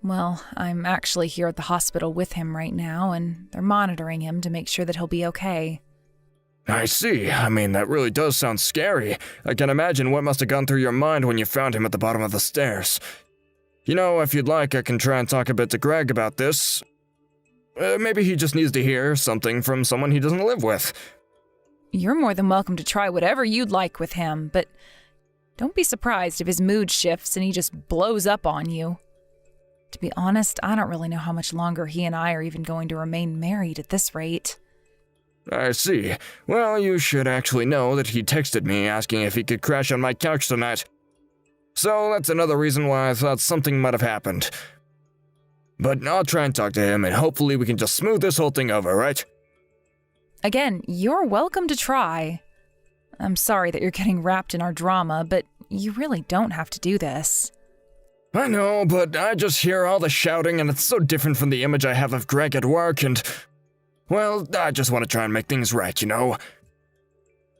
Well, I'm actually here at the hospital with him right now, and they're monitoring him to make sure that he'll be okay. I see. I mean, that really does sound scary. I can imagine what must have gone through your mind when you found him at the bottom of the stairs. You know, if you'd like, I can try and talk a bit to Greg about this. Maybe he just needs to hear something from someone he doesn't live with. You're more than welcome to try whatever you'd like with him, but don't be surprised if his mood shifts and he just blows up on you. To be honest, I don't really know how much longer he and I are even going to remain married at this rate. I see. Well, you should actually know that he texted me asking if he could crash on my couch tonight. So that's another reason why I thought something might have happened. But I'll try and talk to him and hopefully we can just smooth this whole thing over, right? Again, you're welcome to try. I'm sorry that you're getting wrapped in our drama, but you really don't have to do this. I know, but I just hear all the shouting and it's so different from the image I have of Greg at work and... Well, I just want to try and make things right, you know?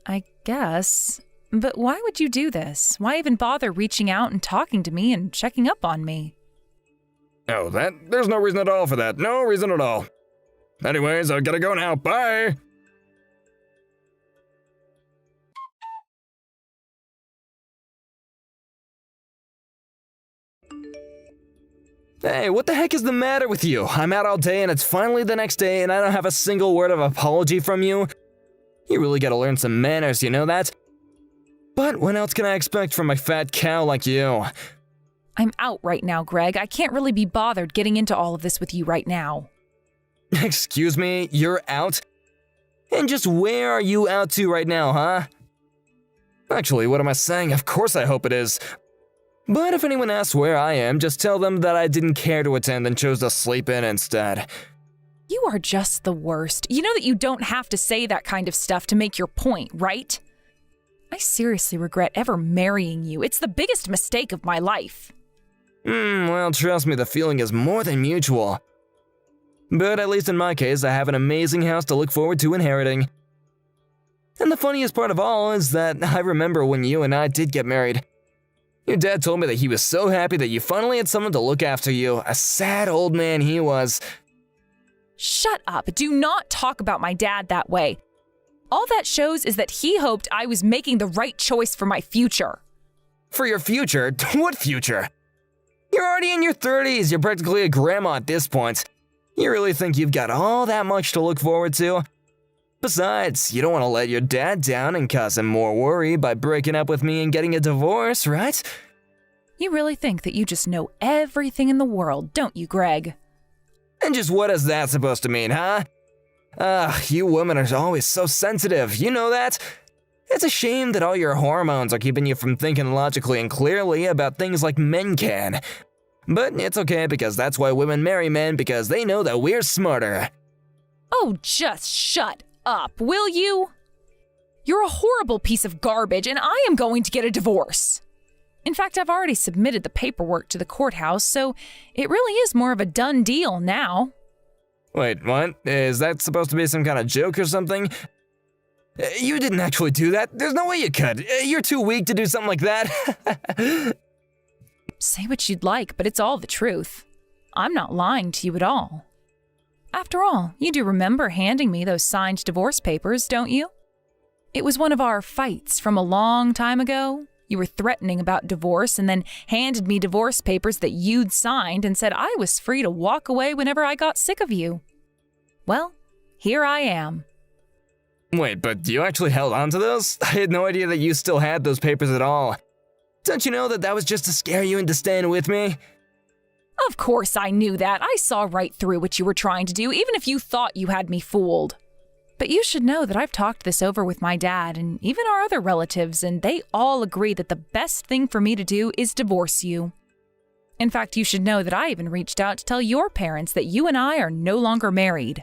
I guess. But why would you do this? Why even bother reaching out and talking to me and checking up on me? Oh, there's no reason at all for that. No reason at all. Anyways, I gotta go now. Bye! Hey, what the heck is the matter with you? I'm out all day and it's finally the next day and I don't have a single word of apology from you. You really gotta learn some manners, you know that? But what else can I expect from a fat cow like you? I'm out right now, Greg. I can't really be bothered getting into all of this with you right now. Excuse me, you're out? And just where are you out to right now, huh? Actually, what am I saying? Of course I hope it is. But if anyone asks where I am, just tell them that I didn't care to attend and chose to sleep in instead. You are just the worst. You know that you don't have to say that kind of stuff to make your point, right? I seriously regret ever marrying you. It's the biggest mistake of my life. Well, trust me, the feeling is more than mutual. But at least in my case, I have an amazing house to look forward to inheriting. And the funniest part of all is that I remember when you and I did get married. Your dad told me that he was so happy that you finally had someone to look after you. A sad old man he was. Shut up. Do not talk about my dad that way. All that shows is that he hoped I was making the right choice for my future. For your future? What future? You're already in your 30s. You're practically a grandma at this point. You really think you've got all that much to look forward to? Besides, you don't want to let your dad down and cause him more worry by breaking up with me and getting a divorce, right? You really think that you just know everything in the world, don't you, Greg? And just what is that supposed to mean, huh? You women are always so sensitive, you know that? It's a shame that all your hormones are keeping you from thinking logically and clearly about things like men can. But it's okay because that's why women marry men, because they know that we're smarter. Oh, just shut up, will you? You're a horrible piece of garbage, and I am going to get a divorce. In fact, I've already submitted the paperwork to the courthouse, so it really is more of a done deal now. Wait, what? Is that supposed to be some kind of joke or something? You didn't actually do that. There's no way you could. You're too weak to do something like that. Say what you'd like, but it's all the truth. I'm not lying to you at all. After all, you do remember handing me those signed divorce papers, don't you? It was one of our fights from a long time ago. You were threatening about divorce and then handed me divorce papers that you'd signed and said I was free to walk away whenever I got sick of you. Well, here I am. Wait, but you actually held on to those? I had no idea that you still had those papers at all. Don't you know that that was just to scare you into staying with me? Of course I knew that. I saw right through what you were trying to do, even if you thought you had me fooled. But you should know that I've talked this over with my dad and even our other relatives, and they all agree that the best thing for me to do is divorce you. In fact, you should know that I even reached out to tell your parents that you and I are no longer married.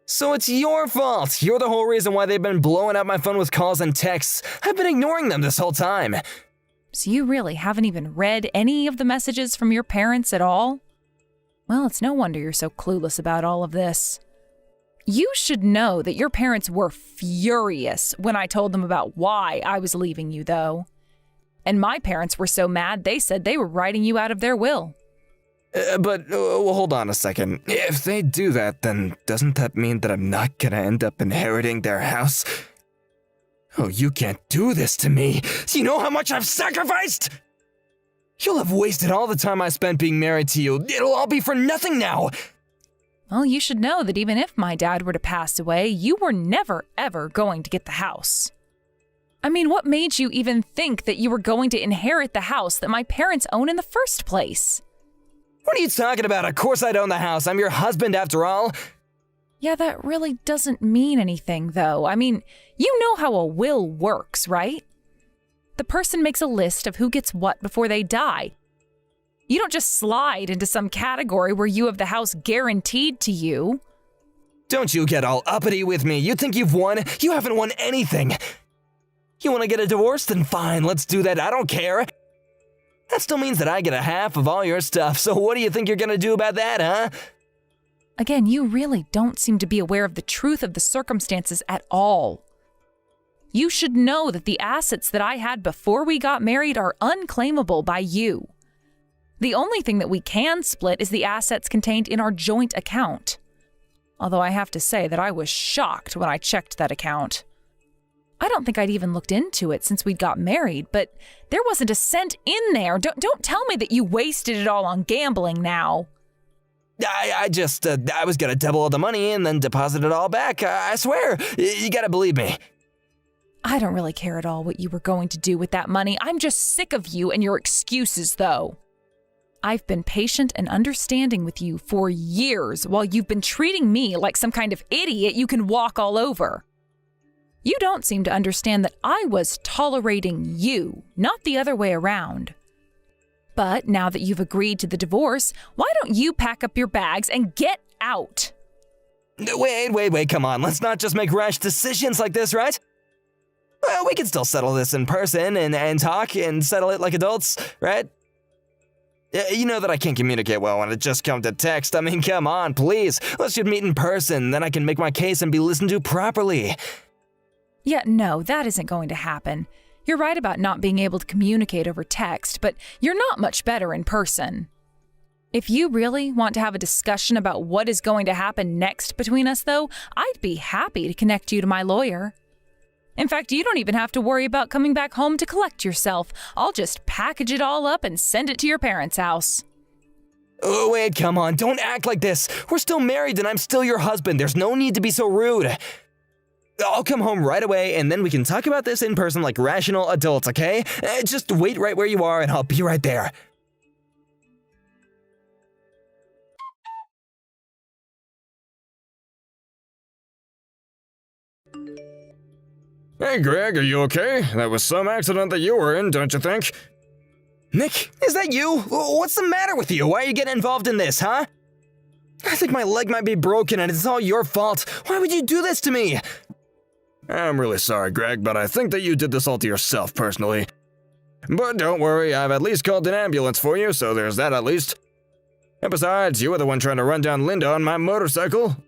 So it's your fault. You're the whole reason why they've been blowing up my phone with calls and texts. I've been ignoring them this whole time. So you really haven't even read any of the messages from your parents at all? Well, it's no wonder you're so clueless about all of this. You should know that your parents were furious when I told them about why I was leaving you, though. And my parents were so mad they said they were writing you out of their will. But hold on a second. If they do that, then doesn't that mean that I'm not gonna end up inheriting their house? Oh, you can't do this to me. You know how much I've sacrificed? You'll have wasted all the time I spent being married to you. It'll all be for nothing now. Well, you should know that even if my dad were to pass away, you were never, ever going to get the house. I mean, what made you even think that you were going to inherit the house that my parents own in the first place? What are you talking about? Of course I'd own the house. I'm your husband after all. Yeah, that really doesn't mean anything, though. I mean, you know how a will works, right? The person makes a list of who gets what before they die. You don't just slide into some category where you have the house guaranteed to you. Don't you get all uppity with me. You think you've won? You haven't won anything. You want to get a divorce? Then fine, let's do that. I don't care. That still means that I get a half of all your stuff, so what do you think you're gonna do about that, huh? Again, you really don't seem to be aware of the truth of the circumstances at all. You should know that the assets that I had before we got married are unclaimable by you. The only thing that we can split is the assets contained in our joint account. Although I have to say that I was shocked when I checked that account. I don't think I'd even looked into it since we'd got married, but there wasn't a cent in there. Don't tell me that you wasted it all on gambling now. I was gonna double all the money and then deposit it all back. I swear. You gotta believe me. I don't really care at all what you were going to do with that money. I'm just sick of you and your excuses, though. I've been patient and understanding with you for years while you've been treating me like some kind of idiot you can walk all over. You don't seem to understand that I was tolerating you, not the other way around. But now that you've agreed to the divorce, why don't you pack up your bags and get out? Wait, come on. Let's not just make rash decisions like this, right? Well, we can still settle this in person and talk and settle it like adults, right? You know that I can't communicate well when it just comes to text. I mean, come on, please. Let's just meet in person, then I can make my case and be listened to properly. Yeah, no, that isn't going to happen. You're right about not being able to communicate over text, but you're not much better in person. If you really want to have a discussion about what is going to happen next between us, though, I'd be happy to connect you to my lawyer. In fact, you don't even have to worry about coming back home to collect yourself. I'll just package it all up and send it to your parents' house. Oh, wait, come on. Don't act like this. We're still married and I'm still your husband. There's no need to be so rude. I'll come home right away and then we can talk about this in person like rational adults, okay? Just wait right where you are and I'll be right there. Hey, Greg, are you okay? That was some accident that you were in, don't you think? Nick, is that you? What's the matter with you? Why are you getting involved in this, huh? I think my leg might be broken and it's all your fault. Why would you do this to me? I'm really sorry, Greg, but I think that you did this all to yourself, personally. But don't worry, I've at least called an ambulance for you, so there's that at least. And besides, you were the one trying to run down Linda on my motorcycle.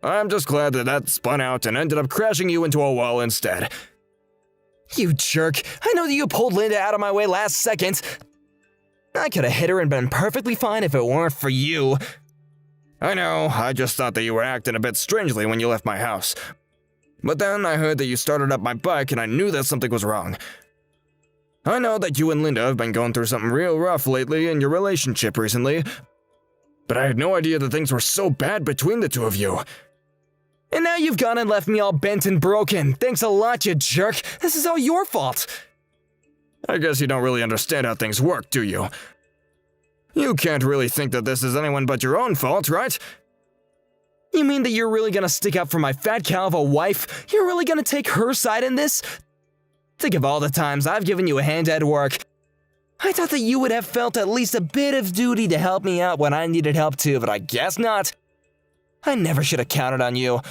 I'm just glad that spun out and ended up crashing you into a wall instead. You jerk. I know that you pulled Linda out of my way last second. I could have hit her and been perfectly fine if it weren't for you. I know, I just thought that you were acting a bit strangely when you left my house. But then I heard that you started up my bike and I knew that something was wrong. I know that you and Linda have been going through something real rough lately in your relationship recently, but I had no idea that things were so bad between the two of you. And now you've gone and left me all bent and broken. Thanks a lot, you jerk. This is all your fault. I guess you don't really understand how things work, do you? You can't really think that this is anyone but your own fault, right? You mean that you're really gonna stick up for my fat cow of a wife? You're really gonna take her side in this? Think of all the times I've given you a hand at work. I thought that you would have felt at least a bit of duty to help me out when I needed help too, but I guess not. I never should have counted on you.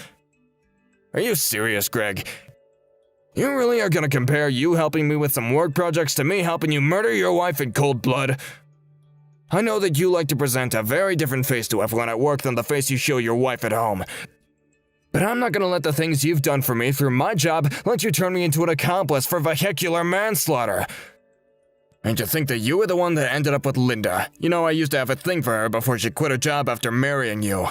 Are you serious, Greg? You really are gonna compare you helping me with some work projects to me helping you murder your wife in cold blood? I know that you like to present a very different face to everyone at work than the face you show your wife at home. But I'm not gonna let the things you've done for me through my job let you turn me into an accomplice for vehicular manslaughter. And to think that you were the one that ended up with Linda. You know, I used to have a thing for her before she quit her job after marrying you.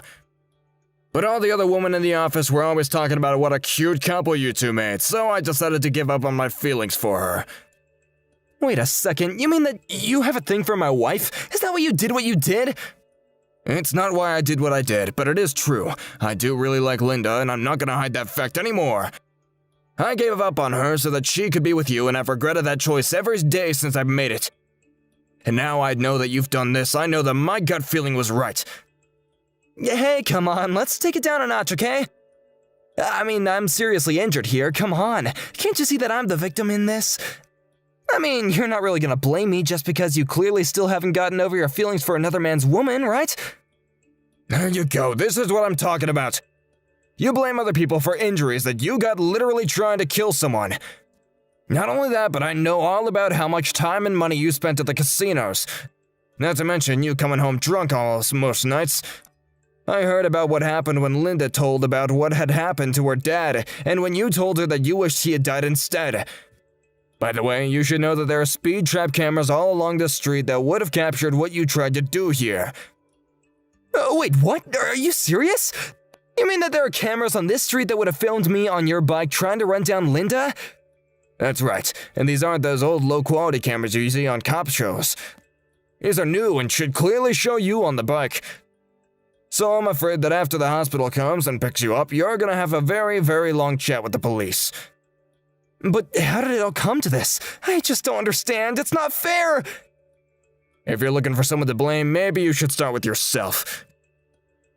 But all the other women in the office were always talking about what a cute couple you two made, so I decided to give up on my feelings for her. Wait a second, you mean that you have a thing for my wife? Is that why you did what you did? It's not why I did what I did, but it is true. I do really like Linda, and I'm not gonna hide that fact anymore. I gave up on her so that she could be with you, and I've regretted that choice every day since I've made it. And now I know that you've done this, I know that my gut feeling was right. Hey, come on, let's take it down a notch, okay? I mean, I'm seriously injured here, come on. Can't you see that I'm the victim in this? I mean, you're not really gonna blame me just because you clearly still haven't gotten over your feelings for another man's woman, right? There you go, this is what I'm talking about. You blame other people for injuries that you got literally trying to kill someone. Not only that, but I know all about how much time and money you spent at the casinos. Not to mention you coming home drunk almost most nights. I heard about what happened when Linda told about what had happened to her dad, and when you told her that you wished he had died instead. By the way, you should know that there are speed trap cameras all along the street that would have captured what you tried to do here. Wait, what? Are you serious? You mean that there are cameras on this street that would have filmed me on your bike trying to run down Linda? That's right, and these aren't those old low-quality cameras you see on cop shows. These are new and should clearly show you on the bike. So I'm afraid that after the hospital comes and picks you up, you're gonna have a very, very long chat with the police. But how did it all come to this? I just don't understand. It's not fair! If you're looking for someone to blame, maybe you should start with yourself.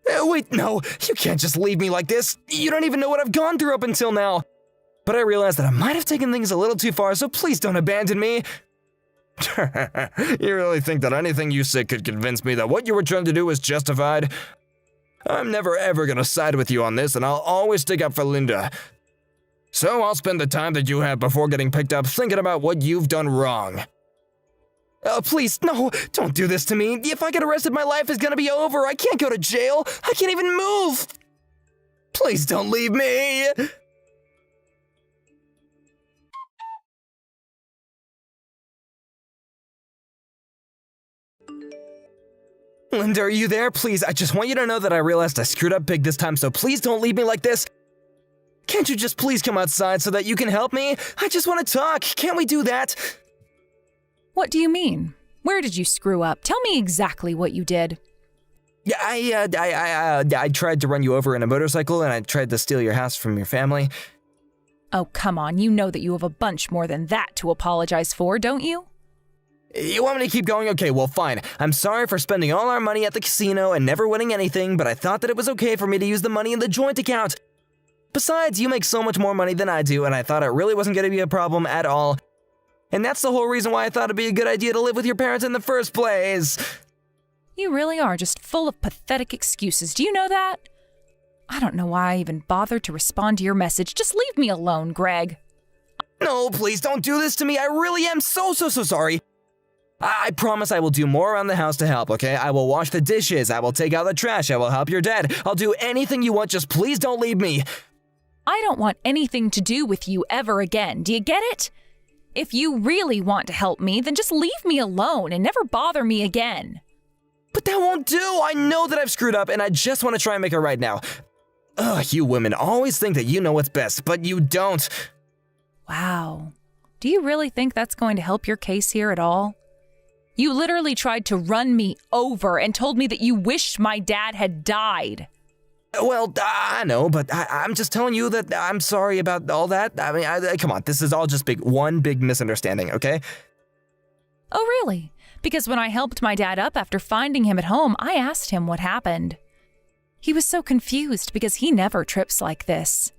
Wait, no, you can't just leave me like this. You don't even know what I've gone through up until now. But I realized that I might have taken things a little too far, so please don't abandon me. You really think that anything you say could convince me that what you were trying to do was justified? I'm never ever gonna side with you on this, and I'll always stick up for Linda. So I'll spend the time that you have before getting picked up thinking about what you've done wrong. Please, no, don't do this to me. If I get arrested, my life is gonna be over. I can't go to jail. I can't even move. Please don't leave me. Linda, are you there? Please, I just want you to know that I realized I screwed up big this time, so please don't leave me like this. Can't you just please come outside so that you can help me? I just want to talk. Can't we do that? What do you mean? Where did you screw up? Tell me exactly what you did. Yeah, I tried to run you over in a motorcycle, and I tried to steal your house from your family. Oh, come on. You know that you have a bunch more than that to apologize for, don't you? You want me to keep going? Okay, well, fine. I'm sorry for spending all our money at the casino and never winning anything, but I thought that it was okay for me to use the money in the joint account. Besides, you make so much more money than I do, and I thought it really wasn't going to be a problem at all. And that's the whole reason why I thought it'd be a good idea to live with your parents in the first place. You really are just full of pathetic excuses. Do you know that? I don't know why I even bothered to respond to your message. Just leave me alone, Greg. No, please don't do this to me. I really am so sorry. I promise I will do more around the house to help, okay? I will wash the dishes, I will take out the trash, I will help your dad. I'll do anything you want, just please don't leave me. I don't want anything to do with you ever again. Do you get it? If you really want to help me, then just leave me alone and never bother me again. But that won't do. I know that I've screwed up, and I just want to try and make it right now. Ugh, you women always think that you know what's best, but you don't. Wow. Do you really think that's going to help your case here at all? You literally tried to run me over and told me that you wished my dad had died. Well, I know, but I'm just telling you that I'm sorry about all that. I mean, come on, this is all just one big misunderstanding, okay? Oh, really? Because when I helped my dad up after finding him at home, I asked him what happened. He was so confused because he never trips like this,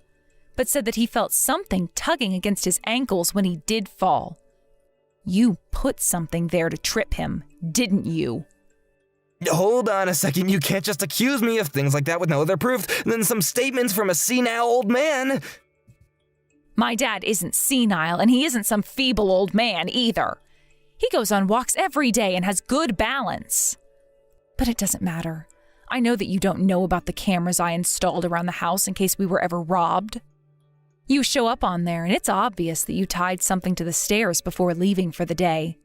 but said that he felt something tugging against his ankles when he did fall. You put something there to trip him, didn't you? Hold on a second, you can't just accuse me of things like that with no other proof than some statements from a senile old man. My dad isn't senile, and he isn't some feeble old man either. He goes on walks every day and has good balance. But it doesn't matter. I know that you don't know about the cameras I installed around the house in case we were ever robbed. You show up on there, and it's obvious that you tied something to the stairs before leaving for the day.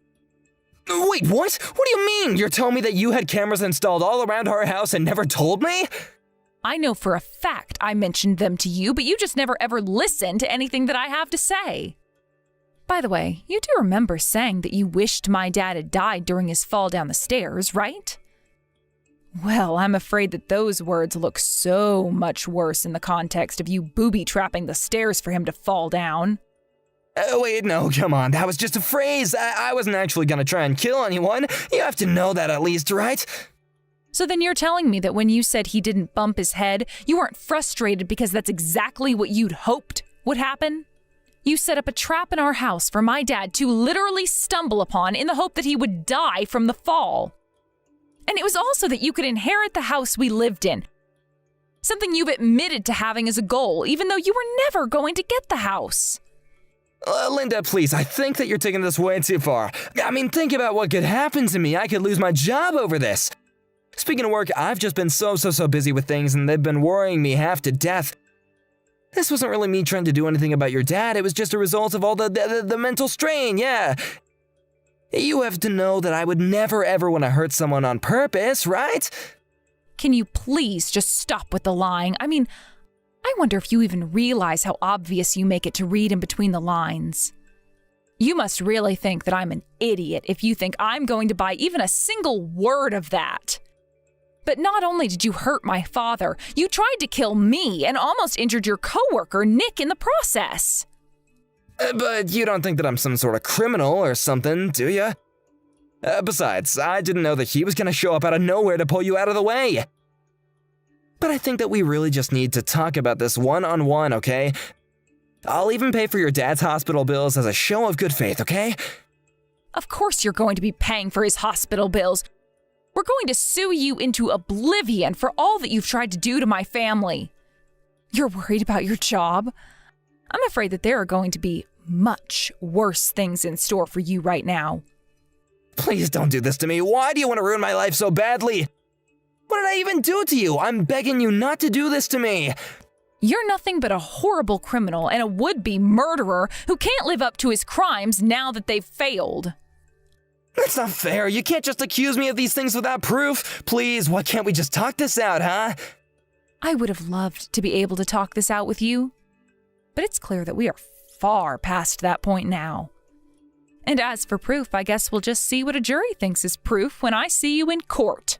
Wait, what? What do you mean? You're telling me that you had cameras installed all around our house and never told me? I know for a fact I mentioned them to you, but you just never ever listened to anything that I have to say. By the way, you do remember saying that you wished my dad had died during his fall down the stairs, right? Well, I'm afraid that those words look so much worse in the context of you booby-trapping the stairs for him to fall down. Wait, no, come on, that was just a phrase. I wasn't actually gonna try and kill anyone. You have to know that at least, right? So then you're telling me that when you said he didn't bump his head, you weren't frustrated because that's exactly what you'd hoped would happen? You set up a trap in our house for my dad to literally stumble upon in the hope that he would die from the fall. And it was also that you could inherit the house we lived in. Something you've admitted to having as a goal, even though you were never going to get the house. Linda, please, I think that you're taking this way too far. I mean, think about what could happen to me. I could lose my job over this. Speaking of work, I've just been so busy with things, and they've been worrying me half to death. This wasn't really me trying to do anything about your dad. It was just a result of all the mental strain, yeah. You have to know that I would never ever want to hurt someone on purpose, right? Can you please just stop with the lying? I mean, I wonder if you even realize how obvious you make it to read in between the lines. You must really think that I'm an idiot if you think I'm going to buy even a single word of that. But not only did you hurt my father, you tried to kill me and almost injured your coworker, Nick, in the process. But you don't think that I'm some sort of criminal or something, do you? Besides, I didn't know that he was gonna show up out of nowhere to pull you out of the way. But I think that we really just need to talk about this one-on-one, okay? I'll even pay for your dad's hospital bills as a show of good faith, okay? Of course you're going to be paying for his hospital bills. We're going to sue you into oblivion for all that you've tried to do to my family. You're worried about your job? I'm afraid that there are going to be much worse things in store for you right now. Please don't do this to me. Why do you want to ruin my life so badly? What did I even do to you? I'm begging you not to do this to me. You're nothing but a horrible criminal and a would-be murderer who can't live up to his crimes now that they've failed. That's not fair. You can't just accuse me of these things without proof. Please, why can't we just talk this out, huh? I would have loved to be able to talk this out with you, but it's clear that we are far past that point now. And as for proof, I guess we'll just see what a jury thinks is proof when I see you in court.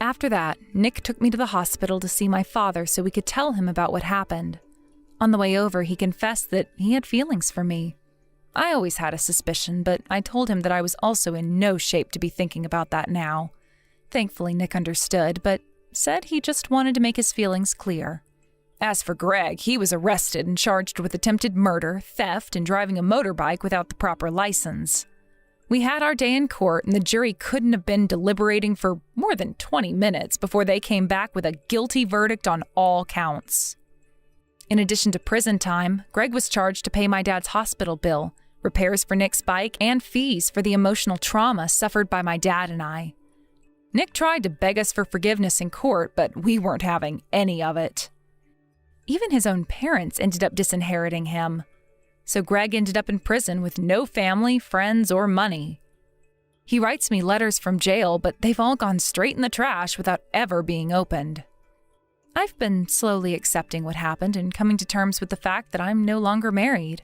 After that, Nick took me to the hospital to see my father so we could tell him about what happened. On the way over, he confessed that he had feelings for me. I always had a suspicion, but I told him that I was also in no shape to be thinking about that now. Thankfully, Nick understood, but said he just wanted to make his feelings clear. As for Greg, he was arrested and charged with attempted murder, theft, and driving a motorbike without the proper license. We had our day in court, and the jury couldn't have been deliberating for more than 20 minutes before they came back with a guilty verdict on all counts. In addition to prison time, Greg was charged to pay my dad's hospital bill, repairs for Nick's bike, and fees for the emotional trauma suffered by my dad and I. Nick tried to beg us for forgiveness in court, but we weren't having any of it. Even his own parents ended up disinheriting him. So Greg ended up in prison with no family, friends, or money. He writes me letters from jail, but they've all gone straight in the trash without ever being opened. I've been slowly accepting what happened and coming to terms with the fact that I'm no longer married.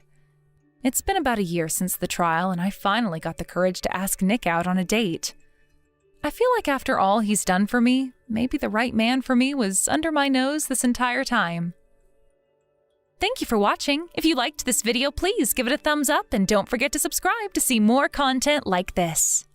It's been about a year since the trial, and I finally got the courage to ask Nick out on a date. I feel like after all he's done for me, maybe the right man for me was under my nose this entire time. Thank you for watching. If you liked this video, please give it a thumbs up and don't forget to subscribe to see more content like this.